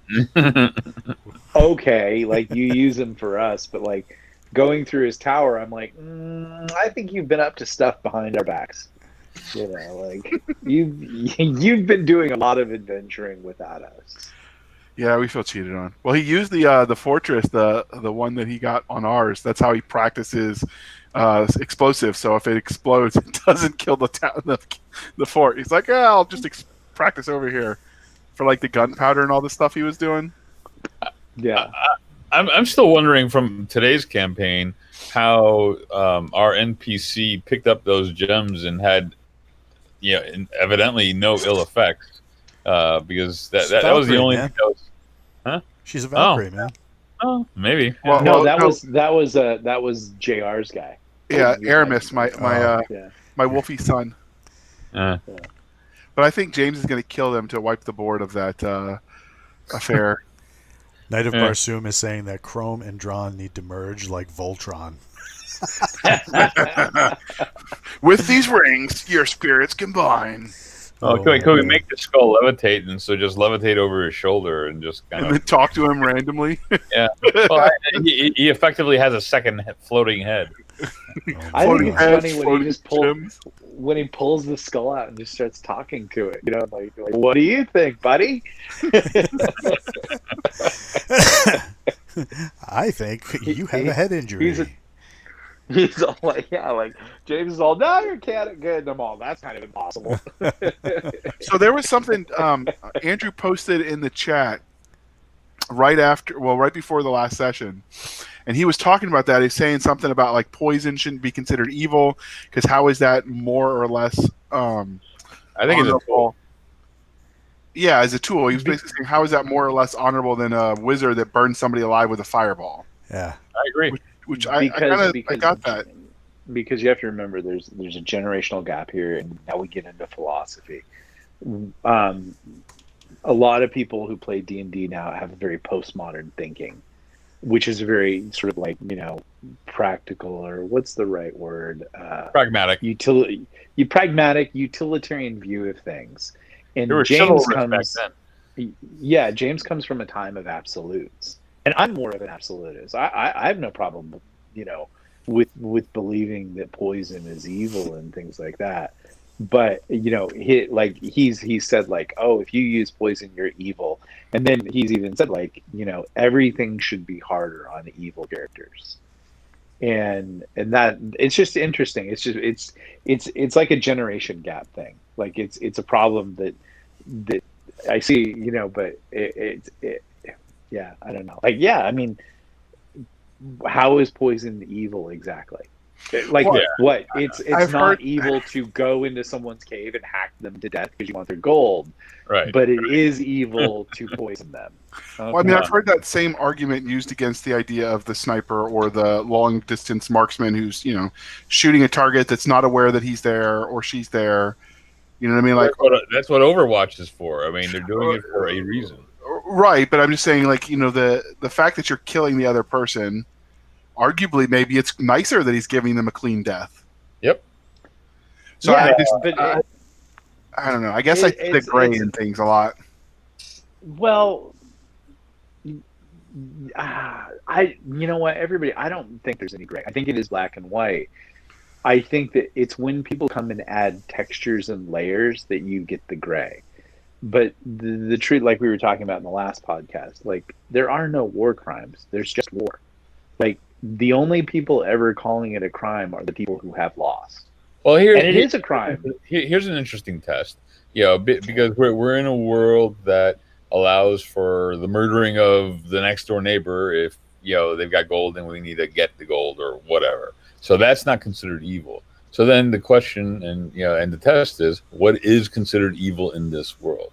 okay, like you use them for us, but like going through his tower, I'm like, I think you've been up to stuff behind our backs. You know, like you've been doing a lot of adventuring without us. Yeah, we feel cheated on. Well, he used the fortress, the one that he got on ours. That's how he practices explosives. So if it explodes, it doesn't kill the town, the fort. He's like, I'll just practice over here for like the gunpowder and all the stuff he was doing. Yeah. I'm still wondering from today's campaign how our NPC picked up those gems and had, evidently no ill effects. Because that was the Valkyrie, only man. thing that was. She's a Valkyrie, man. Oh, maybe. Well, No, that no. was JR's guy. Yeah, Aramis, my Yeah. my wolfy son. Uh, But I think James is going to kill them to wipe the board of that affair. Knight of Yeah. Barsoom is saying that Chrome and Drawn need to merge like Voltron. With these rings, your spirits combine. can we make the skull levitate and so just levitate over his shoulder and just kind And then of talk to him randomly. well, he effectively has a second floating head. I Floating think it's heads, funny when floating he just pulls gems. when he pulls the skull out and just starts talking to it. You know, like what do you think, buddy? I think you have a head injury. He's all like, yeah, like James is all, no, you're cat good. And I'm all, that's kind of impossible. So there was something Andrew posted in the chat right before the last session, and he was talking about that. He's saying something about like poison shouldn't be considered evil because how is that more or less I think it's a honorable? Yeah, as a tool. He was basically saying how is that more or less honorable than a wizard that burns somebody alive with a fireball? Yeah. I agree. Which I got that. Because you have to remember there's a generational gap here, and now we get into philosophy. A lot of people who play D&D now have very postmodern thinking, which is very sort of like, practical, or what's the right word? Pragmatic. Pragmatic, utilitarian view of things. And There were James chivalrous comes, back then. yeah, James comes from a time of absolutes, and I'm more of an absolutist. I have no problem, with believing that poison is evil and things like that. But he said like, oh, if you use poison, you're evil. And then he's even said like, everything should be harder on evil characters. And that it's just interesting. It's just it's like a generation gap thing. Like it's a problem that I see, but yeah, I don't know. Like, yeah, I mean, how is poison evil exactly? Like, Well, what? It's I've not heard- evil to go into someone's cave and hack them to death because you want their gold, Right. but it is evil to poison them. Well, I mean, I've heard that same argument used against the idea of the sniper or the long distance marksman who's, shooting a target that's not aware that he's there or she's there. You know what I mean? Like, That's what Overwatch is for. I mean, they're doing it for a reason. right, but I'm just saying, like, the fact that you're killing the other person, arguably, maybe it's nicer that he's giving them a clean death. Yep. So Yeah, I don't know. I guess I see the gray in things a lot. Well, you know what, everybody, I don't think there's any gray. I think it is black and white. I think that it's when people come and add textures and layers that you get the gray. But the truth, like we were talking about in the last podcast, like there are no war crimes. There's just war. Like the only people ever calling it a crime are the people who have lost, Well, and it is a crime. here's an interesting test. Because we're in a world that allows for the murdering of the next door neighbor if they've got gold and we need to get the gold or whatever. So that's not considered evil. So then the question and the test is, what is considered evil in this world?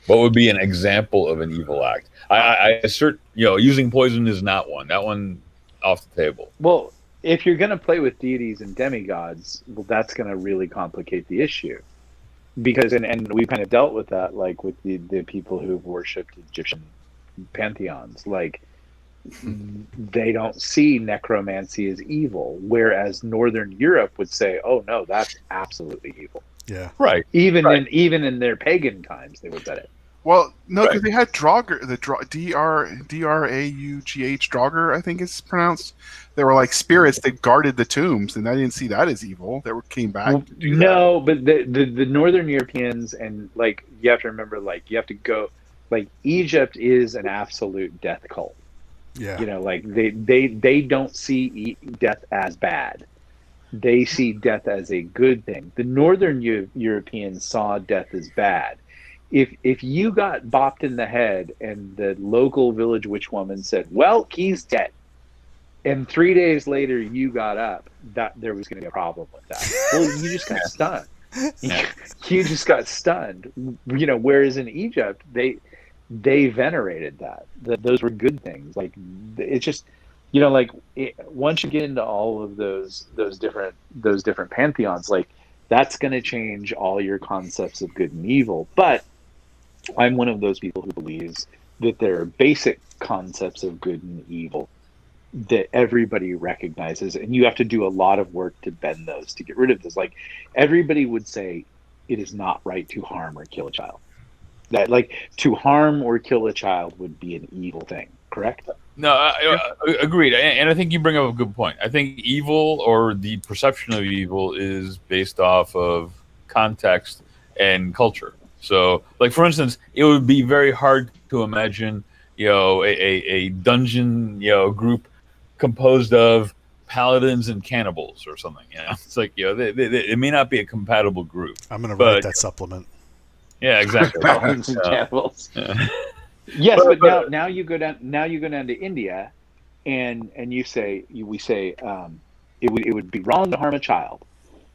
What would be an example of an evil act? I assert, using poison is not one. That one off the table. Well, if you're going to play with deities and demigods, well, that's going to really complicate the issue. Because, and we've kind of dealt with that, like with the people who've worshipped Egyptian pantheons. Like, they don't see necromancy as evil, whereas Northern Europe would say, "Oh no, that's absolutely evil." Yeah. Right. Even in their pagan times, they would say it. Well, no, because Right. they had Draugr, Draugh, Draugr, I think it's pronounced. They were like spirits that guarded the tombs, and I didn't see that as evil. They came back to do that. No, but the Northern Europeans, and like you have to remember, like you have to go, like Egypt is an absolute death cult. Yeah. You know, like they don't see death as bad. They see death as a good thing. The Northern Europeans saw death as bad. If you got bopped in the head and the local village witch woman said, "Well, he's dead," and 3 days later you got up, that there was going to be a problem with that. Well, you just got stunned. Yeah. You just got stunned. You know, whereas in Egypt, they venerated that. Those were good things. Like it's just, like once you get into all of those different pantheons, like that's going to change all your concepts of good and evil. But I'm one of those people who believes that there are basic concepts of good and evil that everybody recognizes, and you have to do a lot of work to bend those, to get rid of those. Like everybody would say it is not right to harm or kill a child. That, like, to harm or kill a child would be an evil thing, correct? No, agreed. And I think you bring up a good point. I think evil, or the perception of evil, is based off of context and culture. So, like, for instance, it would be very hard to imagine, a dungeon, group composed of paladins and cannibals or something. It's like, it may not be a compatible group. I'm going to write that supplement. Yeah, exactly. Paladins and cannibals. Yeah. Yes, but now you go down to India, and we say it would be wrong to harm a child.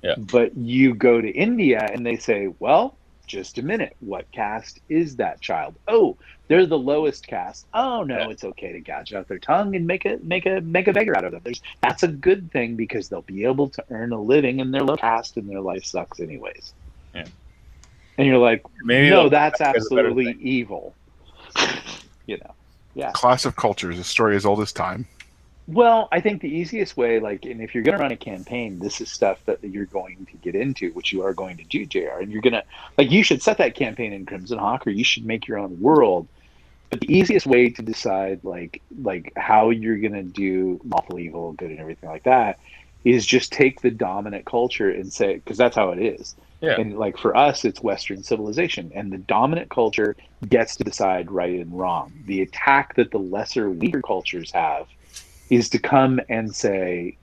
Yeah. But you go to India and they say, well, just a minute, what caste is that child? Oh, they're the lowest caste. Oh no, Yeah. It's okay to gouge out their tongue and make a beggar out of them. That's a good thing because they'll be able to earn a living in their low caste, and their life sucks anyways. Yeah. And you're like, Maybe no, they'll- that's that's a better absolutely thing. evil. Yeah. Clash of cultures, a story as old as time. Well, I think the easiest way, like, and if you're going to run a campaign, this is stuff that you're going to get into, which you are going to do, JR. And you're going to, like, you should set that campaign in CrimsonHawk, or you should make your own world. But the easiest way to decide, like how you're going to do lawful evil, good, and everything like that, is just take the dominant culture and say, because that's how it is. Yeah. And like for us, it's Western civilization, and the dominant culture gets to decide right and wrong. The attack that the lesser, weaker cultures have is to come and say,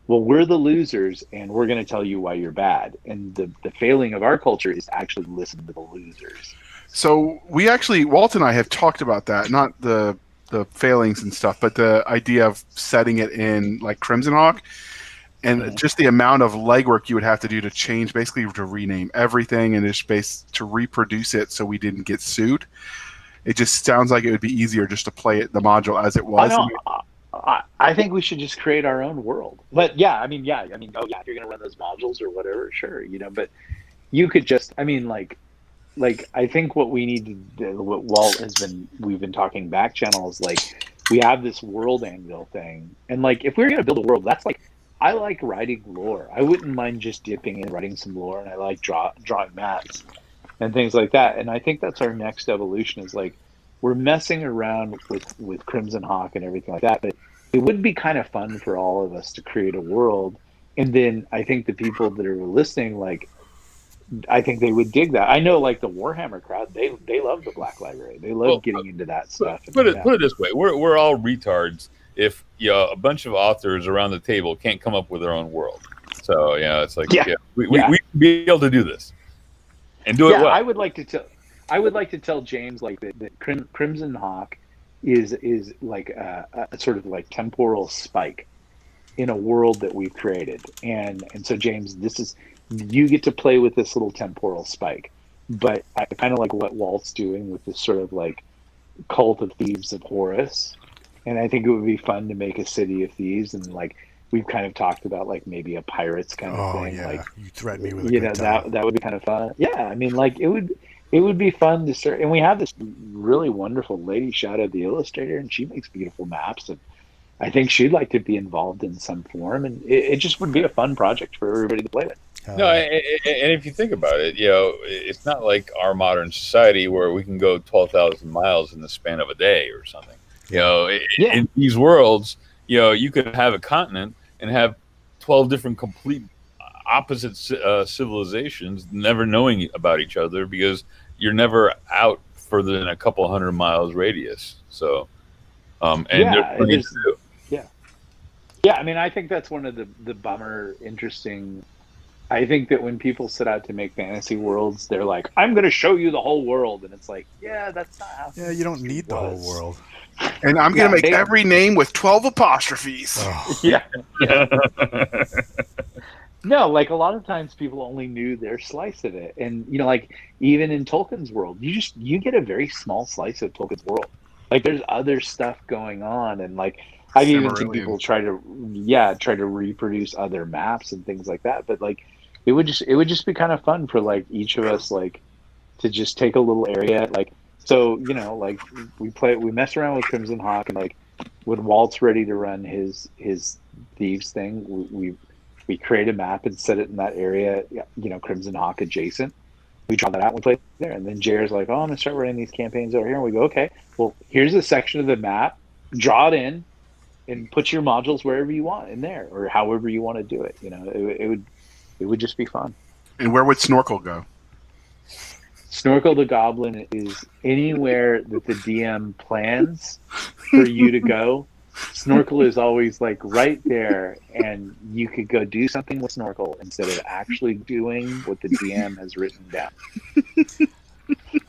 well, we're the losers, and we're going to tell you why you're bad. And the failing of our culture is to actually listen to the losers. So we actually, Walt and I have talked about that, not the failings and stuff, but the idea of setting it in like CrimsonHawk, and just the amount of legwork you would have to do to change, basically to rename everything and just to reproduce it so we didn't get sued. It just sounds like it would be easier just to play it, the module as it was. I think we should just create our own world. But if you're going to run those modules or whatever, sure, but you could just, I think what we need to do, what we've been talking back channels, like we have this world angle thing. And like, if we're going to build a world, that's like, I like writing lore. I wouldn't mind just dipping in, writing some lore, and I like drawing maps and things like that. And I think that's our next evolution, is like, we're messing around with CrimsonHawk and everything like that, but it would be kind of fun for all of us to create a world. And then I think the people that are listening, like, I think they would dig that. I know, like the Warhammer crowd, they love the Black Library. They love Well, getting into that stuff. put it Yeah. put it this way: we're all retards if a bunch of authors around the table can't come up with their own world. So it's like Yeah. we Yeah. we be able to do this and do it Yeah, well. I would like to tell James like that Crimson Hawk is like a sort of like temporal spike in a world that we've created, and so James, this is, you get to play with this little temporal spike, but I kind of like what Walt's doing with this sort of like cult of thieves of Horus, and I think it would be fun to make a city of thieves, and like we've kind of talked about like maybe a pirates kind of Oh thing, yeah, like you threatened me with a good time. that would be kind of fun. Yeah, I mean, like it would be fun to start. And we have this really wonderful lady, Shadow the Illustrator, and she makes beautiful maps. And I think she'd like to be involved in some form. And it just would be a fun project for everybody to play with. No, and if you think about it, it's not like our modern society where we can go 12,000 miles in the span of a day or something. Yeah. In these worlds, you could have a continent and have 12 different complete opposite civilizations never knowing about each other because you're never out further than a couple 100 miles radius. So, and Yeah, there's plenty to do. Yeah, I mean, I think that's one of the bummer, interesting. I think that when people set out to make fantasy worlds, they're like, "I'm going to show you the whole world," and it's like, "Yeah, that's not how." Yeah, you don't need the whole was. world. And I'm going to make every name with 12 apostrophes. Oh, Yeah. No, like a lot of times people only knew their slice of it, and like even in Tolkien's world, you get a very small slice of Tolkien's world. Like there's other stuff going on, and like I've even seen people try to reproduce other maps and things like that. But like it would just be kind of fun for like each of us like to just take a little area, like so like we mess around with Crimson Hawk, and like when Walt's ready to run his thieves thing, we create a map and set it in that area, Crimson Hawk adjacent. We draw that out and we play there. And then Jared's like, "Oh, I'm going to start running these campaigns over here." And we go, "Okay, well, here's a section of the map. Draw it in and put your modules wherever you want in there, or however you want to do it." It would just be fun. And where would Snorkel go? Snorkel the Goblin is anywhere that the DM plans for you to go. Snorkel is always like right there, and you could go do something with Snorkel instead of actually doing what the DM has written down.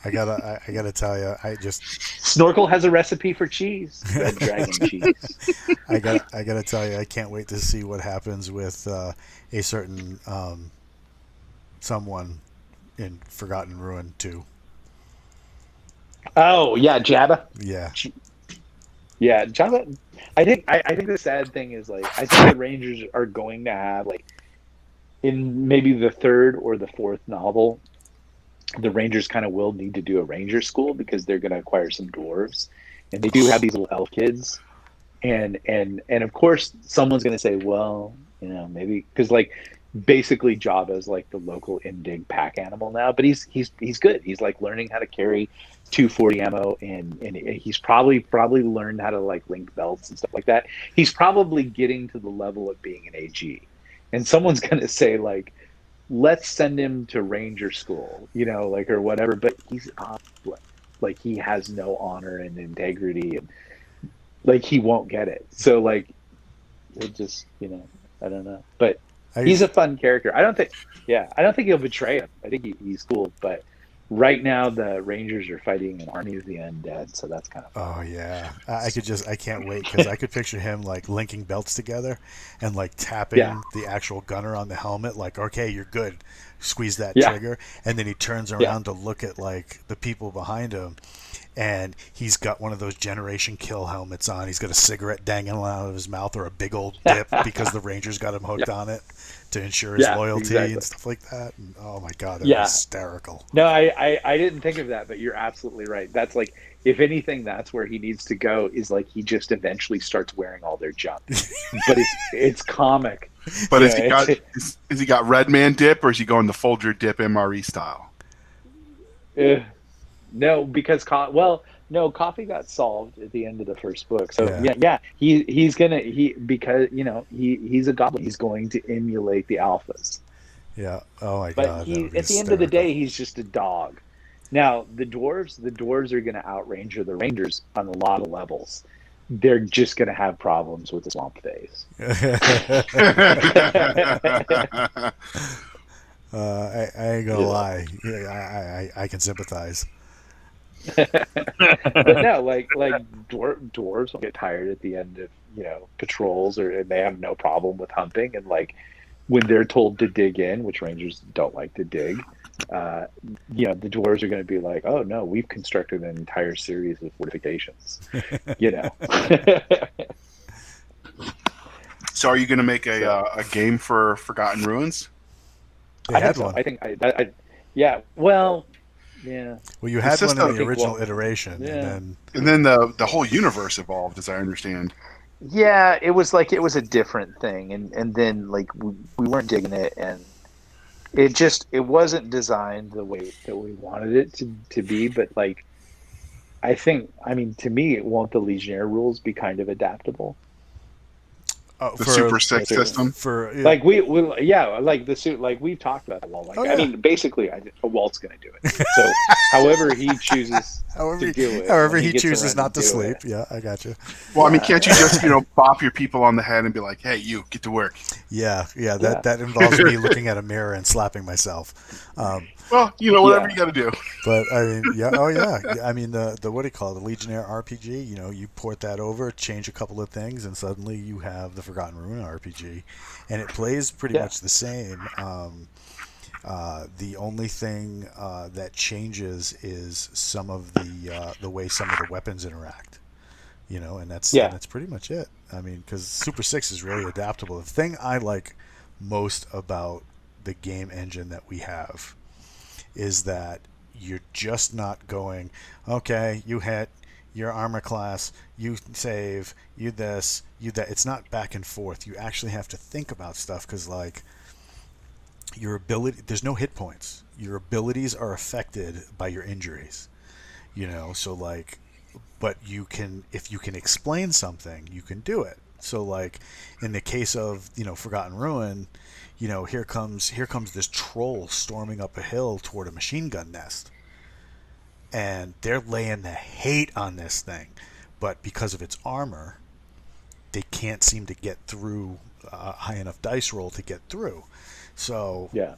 I gotta tell you, Snorkel has a recipe for cheese, red dragon cheese. I gotta tell you, I can't wait to see what happens with a certain someone in Forgotten Ruin 2. Oh yeah, Jabba. Yeah. Yeah, Jabba. I think the sad thing is like I think the Rangers are going to have like in maybe the third or the fourth novel, the Rangers kind of will need to do a Ranger school because they're going to acquire some dwarves, and they do have these little elf kids, and of course someone's going to say, well, maybe because like basically Jabba's like the local Indig pack animal now, but he's good. He's like learning how to carry 240 ammo, and he's probably learned how to like link belts and stuff like that. He's probably getting to the level of being an AG, and someone's going to say like, let's send him to Ranger school, like or whatever. But he's like he has no honor and integrity, and like he won't get it. So like it just I don't know, but he's a fun character. I don't think he'll betray him. I think he's cool, but right now the Rangers are fighting an army of the undead, so that's kind of fun. Oh yeah, I can't wait because I could picture him like linking belts together and like tapping the actual gunner on the helmet, like, okay, you're good, squeeze that trigger, and then he turns around to look at like the people behind him, and he's got one of those Generation Kill helmets on. He's got a cigarette dangling out of his mouth or a big old dip because the Rangers got him hooked on it to ensure his loyalty and stuff like that. And, oh my god, that was hysterical. No, I didn't think of that, but you're absolutely right. That's like, if anything, that's where he needs to go, is like he just eventually starts wearing all their junk. But it's comic. But has he got Red Man dip, or is he going the Folger dip MRE style? No, because Coffee got solved at the end of the first book. So he's gonna because he's a goblin. He's going to emulate the alphas. Yeah. Oh my But god, that he, would be at the end of the hysterical. day, he's just a dog. Now the dwarves are going to outranger the rangers on a lot of levels. They're just going to have problems with the swamp phase. I ain't gonna You know. lie. Yeah, I can sympathize. But no, like dwarves will get tired at the end of patrols, or and they have no problem with humping. And like when they're told to dig in, which rangers don't like to dig, uh, the dwarves are going to be like, "Oh no, we've constructed an entire series of fortifications." You know. So, are you going to make So a game for Forgotten Ruins? They I think had so. one. I think yeah. Well, yeah, Well, you The had one in I the system, think original well, iteration, and yeah. then and then the whole universe evolved, as I understand. Yeah, it was a different thing, and then like we weren't digging it, and it wasn't designed the way that we wanted it to be. But like I mean, to me, won't the Legionnaire rules be kind of adaptable? The Super Six To system. for like we yeah, like the suit, like we've talked about the wall. oh Like I yeah. mean, basically, Walt's going to do it. So however he chooses to however, do it however when he he gets chooses around to not to do sleep. it, Yeah, I got you. Well, I mean, can't you just yeah, bop your people on the head and be like, "Hey, you get to work"? Yeah, yeah. That yeah, that involves me looking at a mirror and slapping myself. Well, whatever you yeah, got to do. But I mean, yeah, oh yeah. I mean, the what do you call it? The Legionnaire RPG. You port that over, change a couple of things, and suddenly you have the Forgotten Ruin RPG, and it plays pretty yeah, much the same. The only thing that changes is some of the way some of the weapons interact. And that's and yeah, that's pretty much it. I mean, because Super Six is really adaptable. The thing I like most about the game engine that we have is that you're just not going, okay, you hit your armor class, you save, you this, you that. It's not back and forth. You actually have to think about stuff because, like, your ability, there's no hit points. Your abilities are affected by your injuries. So like, but you can, if you can explain something, you can do it. So like, in the case of Forgotten Ruin, here comes this troll storming up a hill toward a machine gun nest, and they're laying the hate on this thing, but because of its armor, they can't seem to get through a high enough dice roll to get through. So yeah,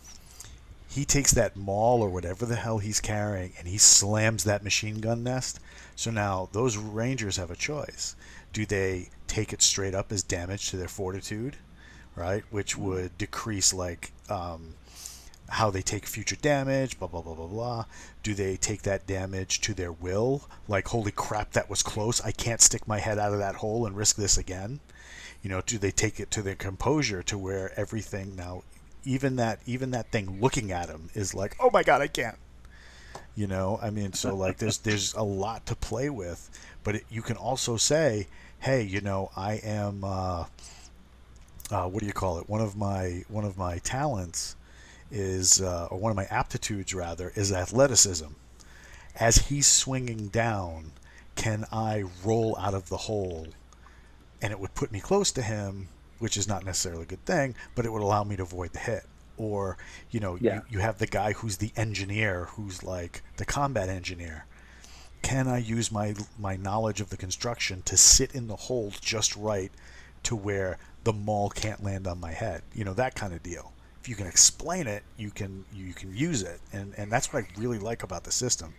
he takes that maul or whatever the hell he's carrying and he slams that machine gun nest. So now those rangers have a choice. Do they take it straight up as damage to their fortitude, right? Which would decrease like how they take future damage, blah blah blah blah blah. Do they take that damage to their will, like holy crap, that was close, I can't stick my head out of that hole and risk this again? Do they take it to their composure to where everything now, even that thing looking at him is like, oh my god, I can't. I mean, so like there's a lot to play with, but you can also say, hey, I am what do you call it? One of my talents is, or one of my aptitudes rather, is athleticism. As he's swinging down, can I roll out of the hole? And it would put me close to him, which is not necessarily a good thing, but it would allow me to avoid the hit. Or, yeah. you have the guy who's the engineer, who's like the combat engineer. Can I use my knowledge of the construction to sit in the hole just right to where the maul can't land on my head? That kind of deal. If you can explain it, you can use it, and that's what I really like about the system.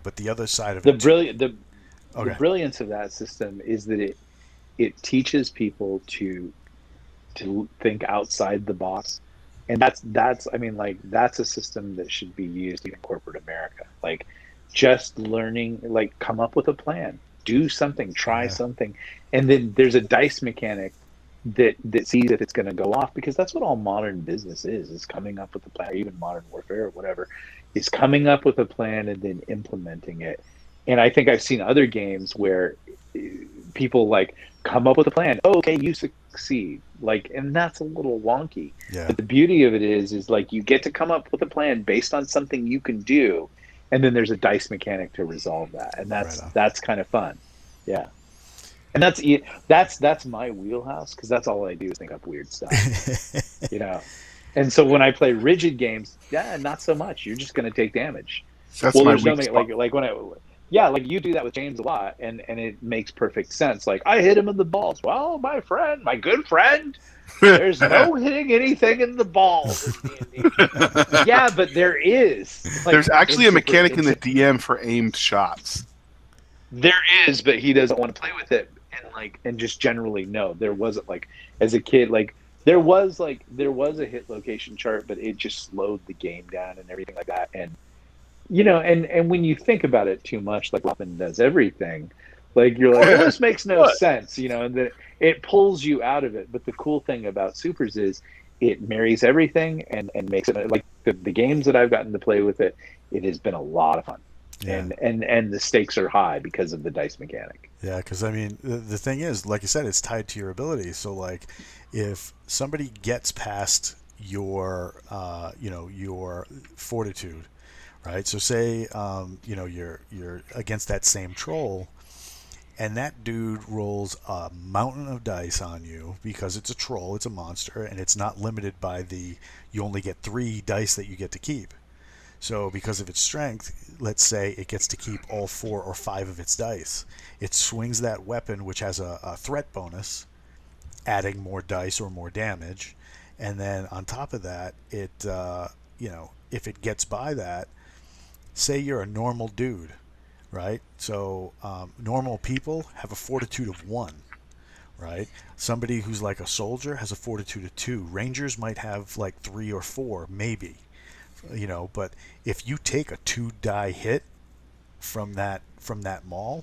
But the other side of The it too. brilliant the Okay. brilliance of that system is that it teaches people to think outside the box. And that's I mean, like, that's a system that should be used in corporate America. Like, just learning, like, come up with a plan, do something, try Yeah. something. And then there's a dice mechanic that sees if it's going to go off, because that's what all modern business is coming up with a plan. Or even modern warfare or whatever is coming up with a plan and then implementing it. And I think I've seen other games where people like come up with a plan. Oh, okay, you succeed. Like, and that's a little wonky. Yeah. But the beauty of it is like you get to come up with a plan based on something you can do, and then there's a dice mechanic to resolve that, and Right on. that's kind of fun. Yeah, and that's my wheelhouse, because that's all I do is think up weird stuff. You know. And so when I play rigid games, yeah, not so much. You're just going to take damage. That's Well, my there's no weak spot. like when I, yeah, like you do that with James a lot, and it makes perfect sense. Like I hit him in the balls. Well, my friend, my good friend, there's no hitting anything in the balls in D&D. Yeah, but there is. Like There's actually a mechanic in it's the DM for aimed shots. there is, but he doesn't want to play with it, and just generally no. There wasn't like as a kid there was a hit location chart, but it just slowed the game down and everything like that. And and when you think about it too much, like Robin does everything, like you're like, well, this makes no What? sense, and then it pulls you out of it. But the cool thing about supers is it marries everything and makes it like the games that I've gotten to play with it. It has been a lot of fun, Yeah. and the stakes are high because of the dice mechanic. Yeah, because I mean, the thing is, like you said, it's tied to your ability. So, like, if somebody gets past your fortitude, right? So, say, you're against that same troll, and that dude rolls a mountain of dice on you because it's a troll, it's a monster, and it's not limited by you only get 3 dice that you get to keep. So because of its strength, let's say it gets to keep all 4 or 5 of its dice. It swings that weapon, which has a threat bonus, adding more dice or more damage. And then on top of that, if it gets by that, say you're a normal dude, right? So normal people have a fortitude of 1, right? Somebody who's like a soldier has a fortitude of 2. Rangers might have like 3 or 4, maybe. But if you take a 2-die hit from that maul,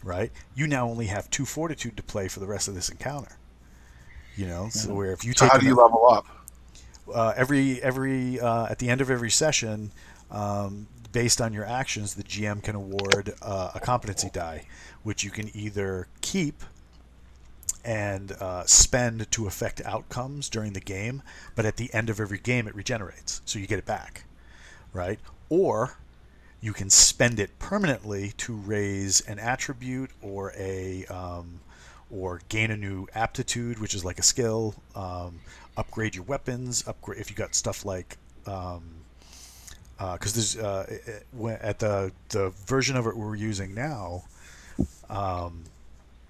right, you now only have 2 fortitude to play for the rest of this encounter. So where if you So take how do you level up? every at the end of every session, based on your actions, the GM can award a competency die, which you can either keep and spend to affect outcomes during the game, but at the end of every game it regenerates, so you get it back, right? Or you can spend it permanently to raise an attribute or or gain a new aptitude, which is like a skill, upgrade your weapons, upgrade if you got stuff like because there's at the version of it we're using now,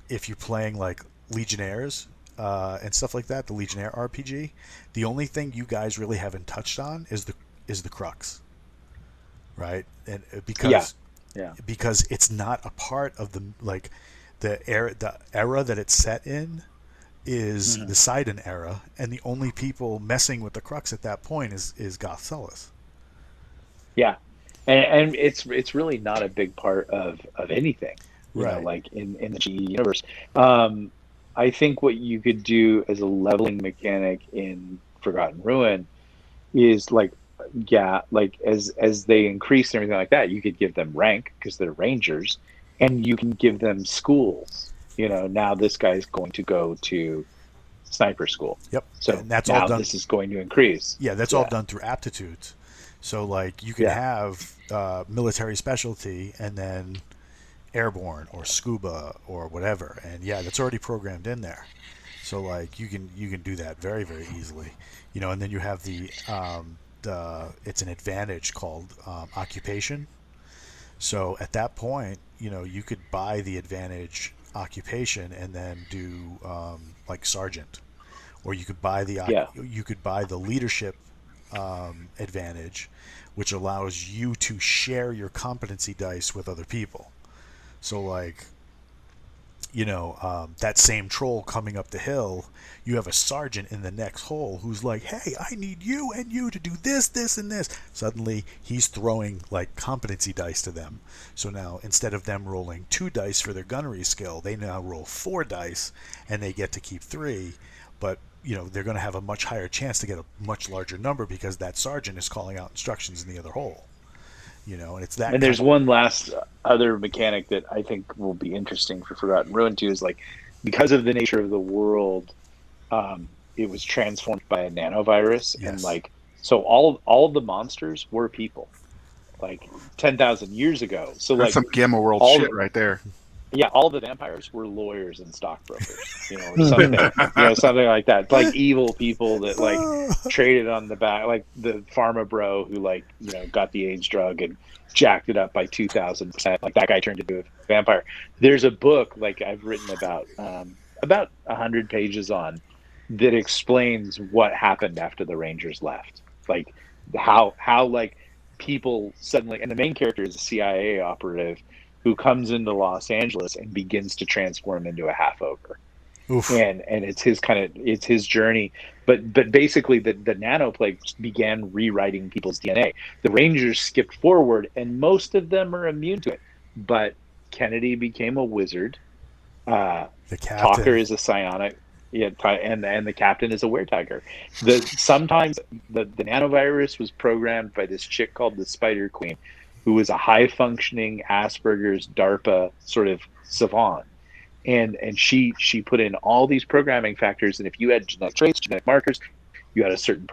if you're playing like Legionnaires and stuff like that, the Legionnaire RPG, the only thing you guys really haven't touched on is the crux, right? And Yeah. because it's not a part of the era that it's set in is the Sidon era, and the only people messing with the crux at that point is Goth Sullus. Yeah, and it's really not a big part of anything, Right. like in the GE universe. I think what you could do as a leveling mechanic in Forgotten Ruin is like, yeah, like as they increase and everything like that, you could give them rank because they're rangers, and you can give them schools. Now this guy's going to go to sniper school, Yep. so And that's all now done. this is going to increase. Yeah, that's all done through aptitudes. So like you can Yeah. have military specialty and then airborne or scuba or whatever, and yeah, that's already programmed in there. So like you can do that very very easily, and then you have the it's an advantage called occupation. So at that point, you could buy the advantage occupation and then do like sergeant, or Yeah. you could buy the leadership advantage, which allows you to share your competency dice with other people. So like, that same troll coming up the hill, you have a sergeant in the next hole who's like, hey, I need you and you to do this, this, and this. Suddenly he's throwing like competency dice to them. So now instead of them rolling 2 dice for their gunnery skill, they now roll 4 dice and they get to keep 3. But they're going to have a much higher chance to get a much larger number because that sergeant is calling out instructions in the other hole. And it's that. And there's one last other mechanic that I think will be interesting for Forgotten Ruin too, is like because of the nature of the world, it was transformed by a nanovirus, Yes. and like so all of the monsters were people, like 10,000 years ago. So That's like some Gamma World all shit right there. Yeah, all the vampires were lawyers and stockbrokers, or something, something like that. Like evil people that like traded on the back, like the pharma bro who like got the AIDS drug and jacked it up by 2,000%. Like that guy turned into a vampire. There's a book like I've written about 100 pages on that explains what happened after the Rangers left, like how like people suddenly, and the main character is a CIA operative who comes into Los Angeles and begins to transform into a half ogre. Oof. And it's his journey. But basically the nanoplague began rewriting people's DNA. The Rangers skipped forward and most of them are immune to it. But Kennedy became a wizard. The Talker captain. is a psionic. Yeah, and the captain is a weretiger. Sometimes the nanovirus was programmed by this chick called the Spider Queen, who was a high functioning Asperger's DARPA sort of savant, and she put in all these programming factors, and if you had genetic traits, genetic markers, you had a certain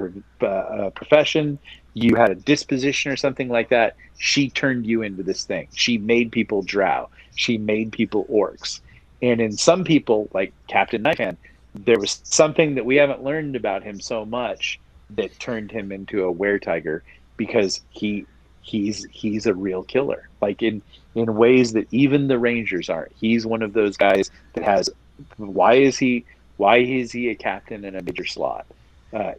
profession, you had a disposition or something like that, she turned you into this thing. She made people drow. She made people orcs. And in some people, like Captain Knifehand, there was something that we haven't learned about him so much that turned him into a weretiger, because he's a real killer, like in ways that even the Rangers aren't. He's one of those guys that has, why is he a captain in a major slot?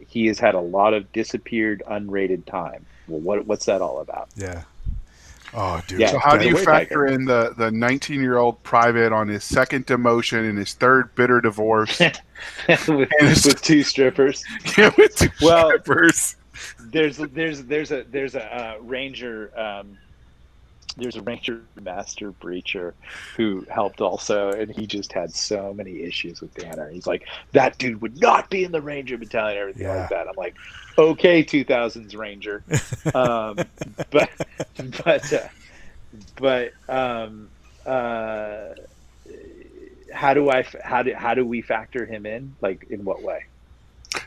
He has had a lot of disappeared unrated time. Well, what's that all about? Yeah. Oh, dude. Yeah, So how do you Weretiger. factor in the 19-year-old private on his second demotion and his third bitter divorce? with two strippers? Yeah, with two Well, strippers. There's a ranger. There's a ranger master breacher who helped also, and he just had so many issues with Banner. He's like, that dude would not be in the Ranger battalion, everything like that. I'm like, okay, 2000s Ranger, but how do we factor him in? Like, in what way?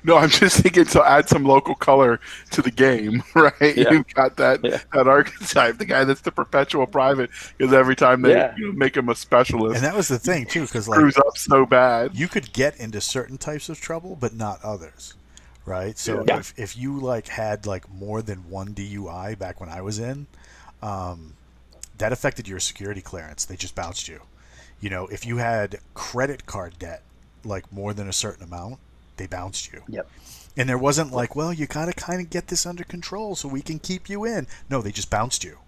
No, I'm just thinking to add some local color to the game, right? Yeah. You've got that archetype, the guy that's the perpetual private, because every time they make him a specialist. And that was the thing, too, because screws up so bad. You could get into certain types of trouble, but not others, right? So if you like had like more than one DUI back when I was in, that affected your security clearance. They just bounced you. If you had credit card debt, like more than a certain amount, they bounced you. Yep. And there wasn't like, well, you got to kind of get this under control so we can keep you in. No, they just bounced you,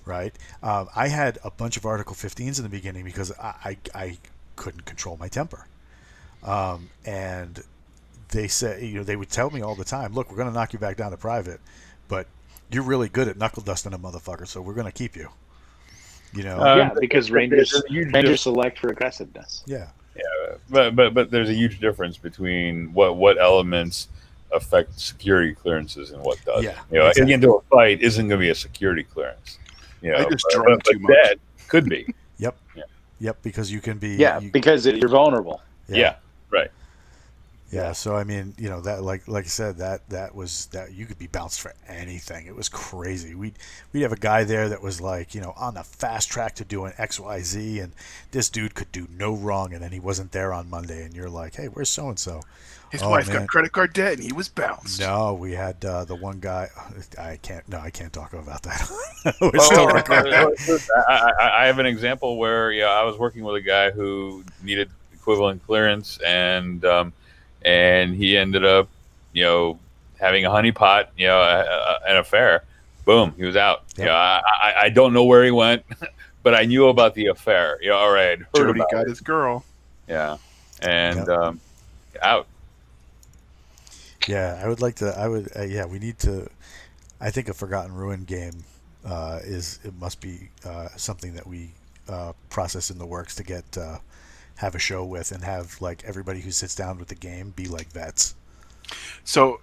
right? I had a bunch of Article 15s in the beginning because I couldn't control my temper. And they said, they would tell me all the time, look, we're going to knock you back down to private, but you're really good at knuckle dusting a motherfucker, so we're going to keep you. Because Rangers select for aggressiveness. Yeah. Yeah, but there's a huge difference between what elements affect security clearances and what doesn't. Yeah, getting into a fight isn't going to be a security clearance. I just drank too much. That could be. Yep. Yeah. Yep. Because you can be. Yeah, because you're vulnerable. Yeah. Right. Yeah, so I mean, that like I said, that was that you could be bounced for anything. It was crazy. We'd have a guy there that was like, on the fast track to doing XYZ, and this dude could do no wrong, and then he wasn't there on Monday, and you're like, hey, where's so and so? His wife got credit card debt, and he was bounced. No, we had the one guy. I can't talk about that. We're still recording. I have an example where I was working with a guy who needed equivalent clearance, and he ended up, having a honeypot, an affair. Boom, he was out. Yep. I don't know where he went, but I knew about the affair. All right, Jody got his girl. Yeah, and out. Yeah, we need to. I think a Forgotten Ruin game must be something that we process in the works to get. Have a show with and have like everybody who sits down with the game be like vets. So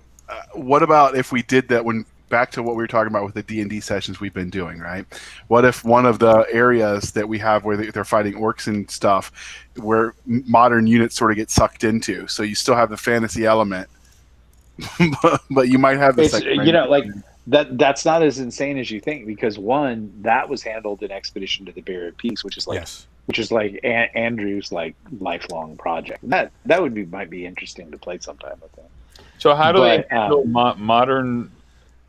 what about if we did that back to what we were talking about with the D&D sessions we've been doing, right? What if one of the areas that we have where they're fighting orcs and stuff, where modern units sort of get sucked into, so you still have the fantasy element, but you might have this that's not as insane as you think, because one, that was handled in Expedition to the Barrier Peaks, which is like which is like Andrew's like lifelong project. That might be interesting to play sometime with him. So how do they But handle modern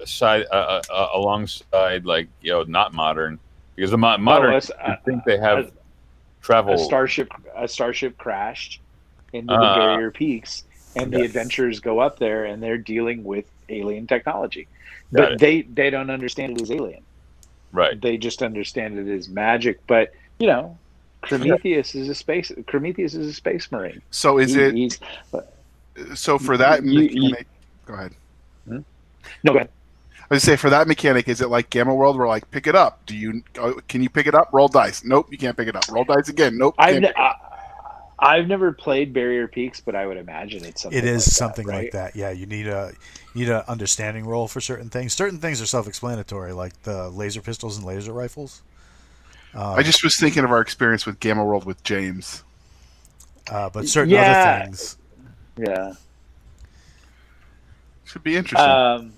side alongside like not modern because the modern I think they have travel. A starship crashed into the Uh, barrier peaks, and the adventurers go up there, and they're dealing with alien technology, but they don't understand it as alien. Right. They just understand it as magic. But Prometheus is a space marine. So is it? So for that mechanic, go ahead. No, go ahead. I was say for that mechanic, is it like Gamma World, where like pick it up? Can you pick it up? Roll dice. Nope, you can't pick it up. Roll dice again. Nope. I've never played Barrier Peaks, but I would imagine it's something. It is like something that, right? like that. Yeah, you need a understanding roll for certain things. Certain things are self-explanatory, like the laser pistols and laser rifles. I just was thinking of our experience with Gamma World with James. But certain other things. Yeah. Should be interesting.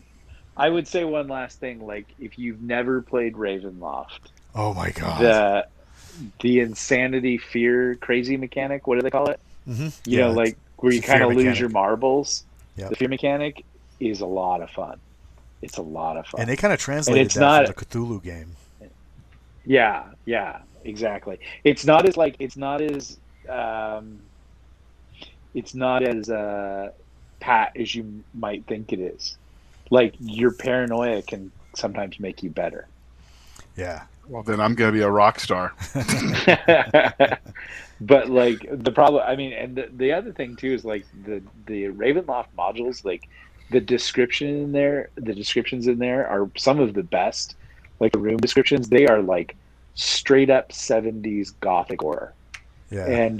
I would say one last thing, like if you've never played Ravenloft. Oh my god. The insanity fear crazy mechanic, what do they call it? Mm-hmm. You know, like where you kind of lose your marbles. Yep. The fear mechanic is a lot of fun. It's a lot of fun. And they kind of translated that from the Cthulhu game. Yeah, exactly. It's not as pat as you might think it is. Like your paranoia can sometimes make you better. Yeah. Well, then I'm going to be a rock star. But like the problem, I mean, and the other thing too is like the Ravenloft modules, like the descriptions in there are some of the best. Like the room descriptions, they are like straight up 70s gothic horror. Yeah. And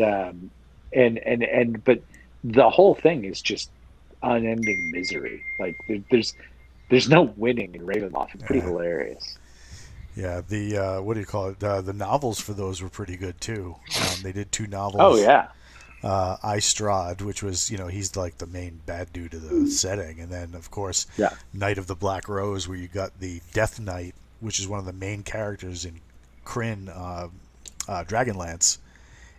but the whole thing is just unending misery. Like there's no winning in Ravenloft. It's pretty hilarious. Yeah, the what do you call it? The novels for those were pretty good too. They did 2 novels. Oh yeah. Istrad, which was he's like the main bad dude of the setting, and then of course Knight of the Black Rose, where you got the Death Knight, which is one of the main characters in Kryn, Dragonlance,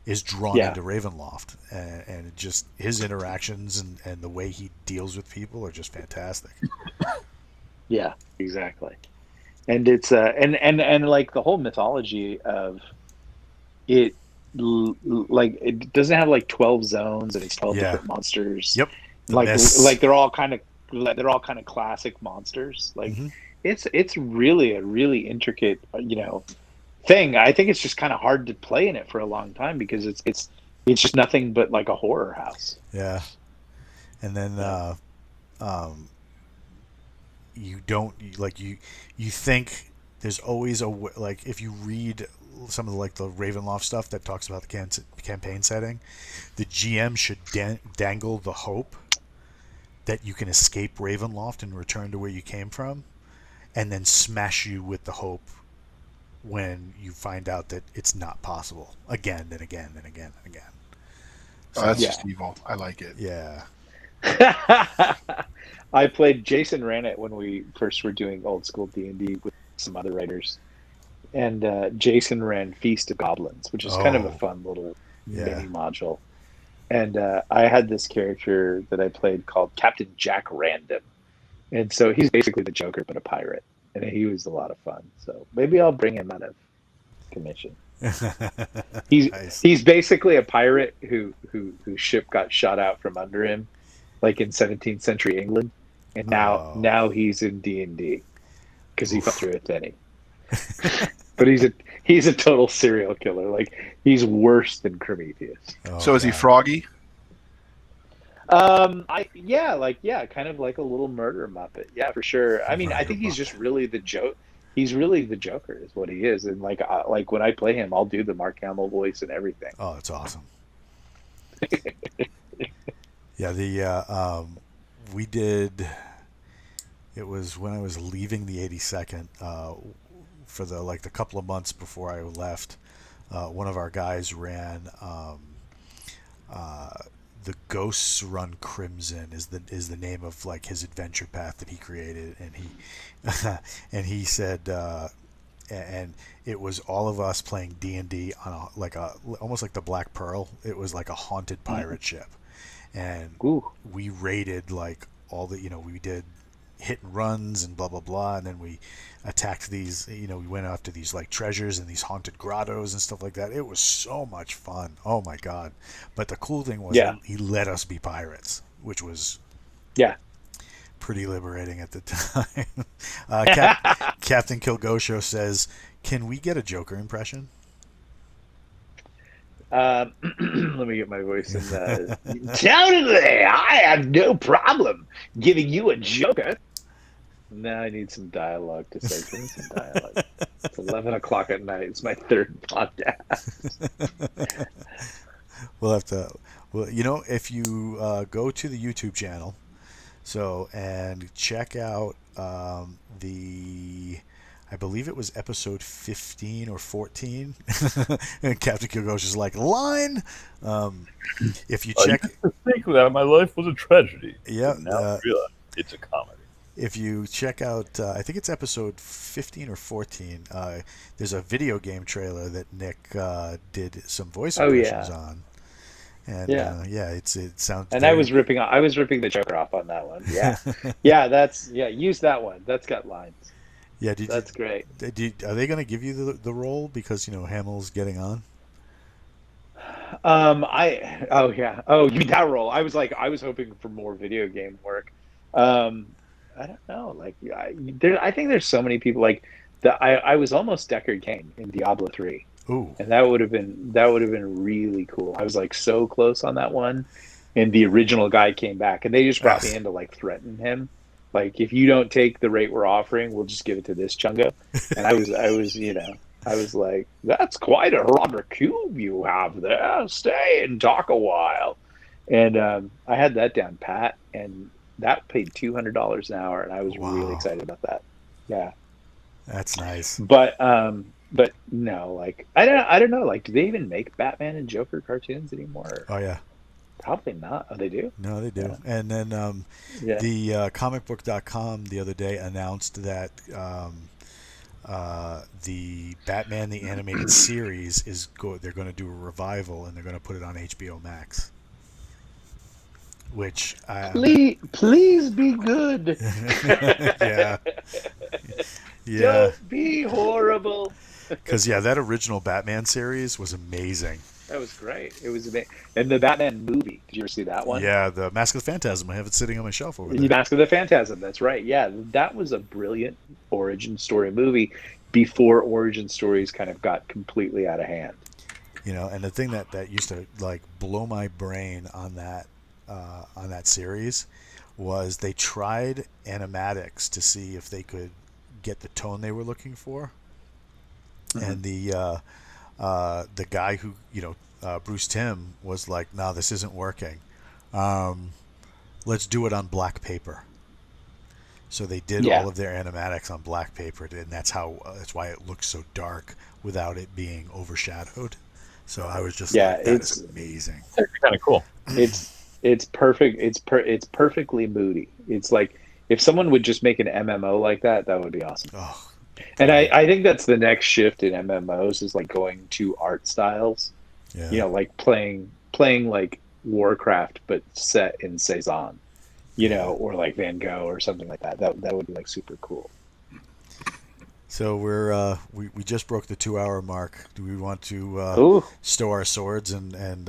is drawn into Ravenloft, and it just his interactions and the way he deals with people are just fantastic. Yeah, exactly. And it's and like the whole mythology of it, like it doesn't have like 12 zones and it's 12 different monsters. Yep. Like they're all kind of classic monsters. Like it's really a really intricate thing. I think it's just kind of hard to play in it for a long time because it's just nothing but like a horror house. Yeah. And then you don't you think there's always like if you read some of the Ravenloft stuff that talks about the campaign setting, the GM should dangle the hope that you can escape Ravenloft and return to where you came from, and then smash you with the hope when you find out that it's not possible again and again and again and again. So, that's just evil. I like it. Yeah. I played Jason ran it when we first were doing old school D&D with some other writers, and Jason ran Feast of Goblins, which is kind of a fun little mini module. And I had this character that I played called Captain Jack Random, and so he's basically the Joker but a pirate, and he was a lot of fun. So maybe I'll bring him out of commission. He's basically a pirate whose ship got shot out from under him, like in 17th century England, and now he's in D&D because he fell through a penny. But he's a total serial killer. Like he's worse than Prometheus. So is he froggy? Kind of like a little murder muppet. Yeah, for sure. I mean, I think he's just really the joke. He's really the Joker, is what he is. And like when I play him, I'll do the Mark Hamill voice and everything. Oh, that's awesome. Yeah, we did. It was when I was leaving the 82nd for the couple of months before I left. One of our guys ran the Ghosts Run Crimson is the name of like his adventure path that he created, and he and he said and it was all of us playing D&D on almost like the Black Pearl. It was like a haunted pirate ship, and Ooh. we raided like all the, we did hit and runs and blah blah blah, and then we attacked these, we went after these like treasures and these haunted grottos and stuff like that. It was so much fun. Oh my god. But the cool thing was he let us be pirates, which was pretty liberating at the time. Captain Kilgosho says, can we get a Joker impression? Let me get my voice in. Totally, I have no problem giving you a Joker. Now I need some dialogue to say. Give me some dialogue. It's 11 o'clock at night. It's my third podcast. We'll have to. Well, if you go to the YouTube channel, and check out I believe it was episode 15 or 14. And Captain Kilgosh is like, line. If you check, I used to think that my life was a tragedy. Yeah, now I realize it's a comedy. If you check out, I think it's episode 15 or 14. There's a video game trailer that Nick did some voice impressions on. And it sounds. And I was ripping the Joker off on that one. Yeah, use that one. That's got lines. Yeah, that's great. Are they going to give you the role because Hamill's getting on? You mean that role? I was hoping for more video game work. I don't know. Like, I think there's so many people like that. I was almost Deckard Cain in Diablo 3. Ooh. And that would have been really cool. I was like so close on that one, and the original guy came back, and they just brought me in to like threaten him. Like, if you don't take the rate we're offering, we'll just give it to this chungo. And I was like, that's quite a rubber cube you have there. Stay and talk a while. And I had that down pat, and that paid $200 an hour, and I was really excited about that. Yeah, that's nice. But no, like I don't know. Like, do they even make Batman and Joker cartoons anymore? Oh yeah. Probably not. Oh, they do? No, they do. Yeah. And then the comicbook.com the other day announced that the Batman the Animated Series they're going to do a revival, and they're going to put it on HBO Max. Which please be good. Yeah. Don't be horrible. Because that original Batman series was amazing. That was great. It was amazing. And the Batman movie, did you ever see that one? Yeah, the Mask of the Phantasm. I have it sitting on my shelf over there. The Mask of the Phantasm, that's right. Yeah, that was a brilliant origin story movie before origin stories kind of got completely out of hand. And the thing that used to like blow my brain on that series was they tried animatics to see if they could get the tone they were looking for. Mm-hmm. And the guy who Bruce Timm was like, no, this isn't working. Let's do it on black paper. So they did all of their animatics on black paper, and that's why it looks so dark without it being overshadowed. So I was just like, it's amazing. It's kind of cool. It's perfect. It's perfectly moody. It's like if someone would just make an MMO like that would be awesome. Oh. And I think that's the next shift in MMOs is like going to art styles. Yeah. Like playing like Warcraft but set in Cezanne, or like Van Gogh or something like that. That would be like super cool. So we just broke the 2-hour mark. Do we want to stow our swords and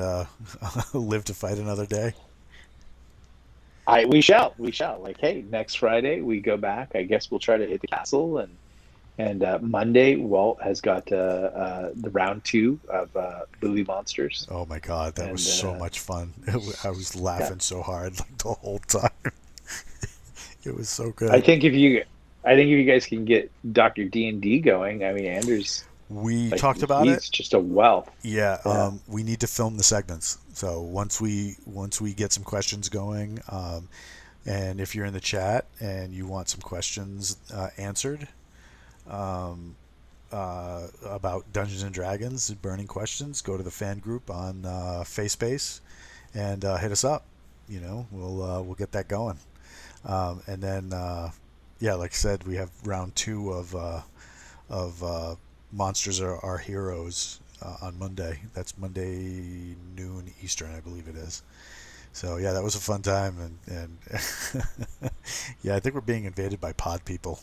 live to fight another day? We shall. Like, hey, next Friday we go back. I guess we'll try to hit the castle, and Monday Walt has got the round 2 of Movie Monsters. Oh my God, that was so much fun! I was laughing so hard like the whole time. It was so good. I think if you guys can get Dr. D&D going, I mean, Anders. We talked about it. He's just a wealth. Yeah. We need to film the segments. So once we get some questions going, and if you're in the chat and you want some questions answered about Dungeons and Dragons, burning questions, go to the fan group on FaceBase and hit us up. We'll get that going. And then like I said, we have round 2 Monsters Are Our Heroes on Monday. That's Monday noon Eastern, I believe it is. So yeah, that was a fun time, and yeah, I think we're being invaded by pod people.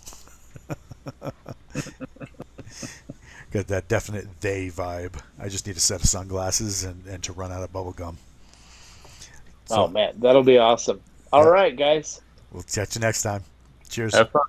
Got that definite they vibe. I just need a set of sunglasses and to run out of bubble gum. Oh So man, that'll be awesome. All yeah, right, guys. we'll catch you next time. Cheers. Have fun.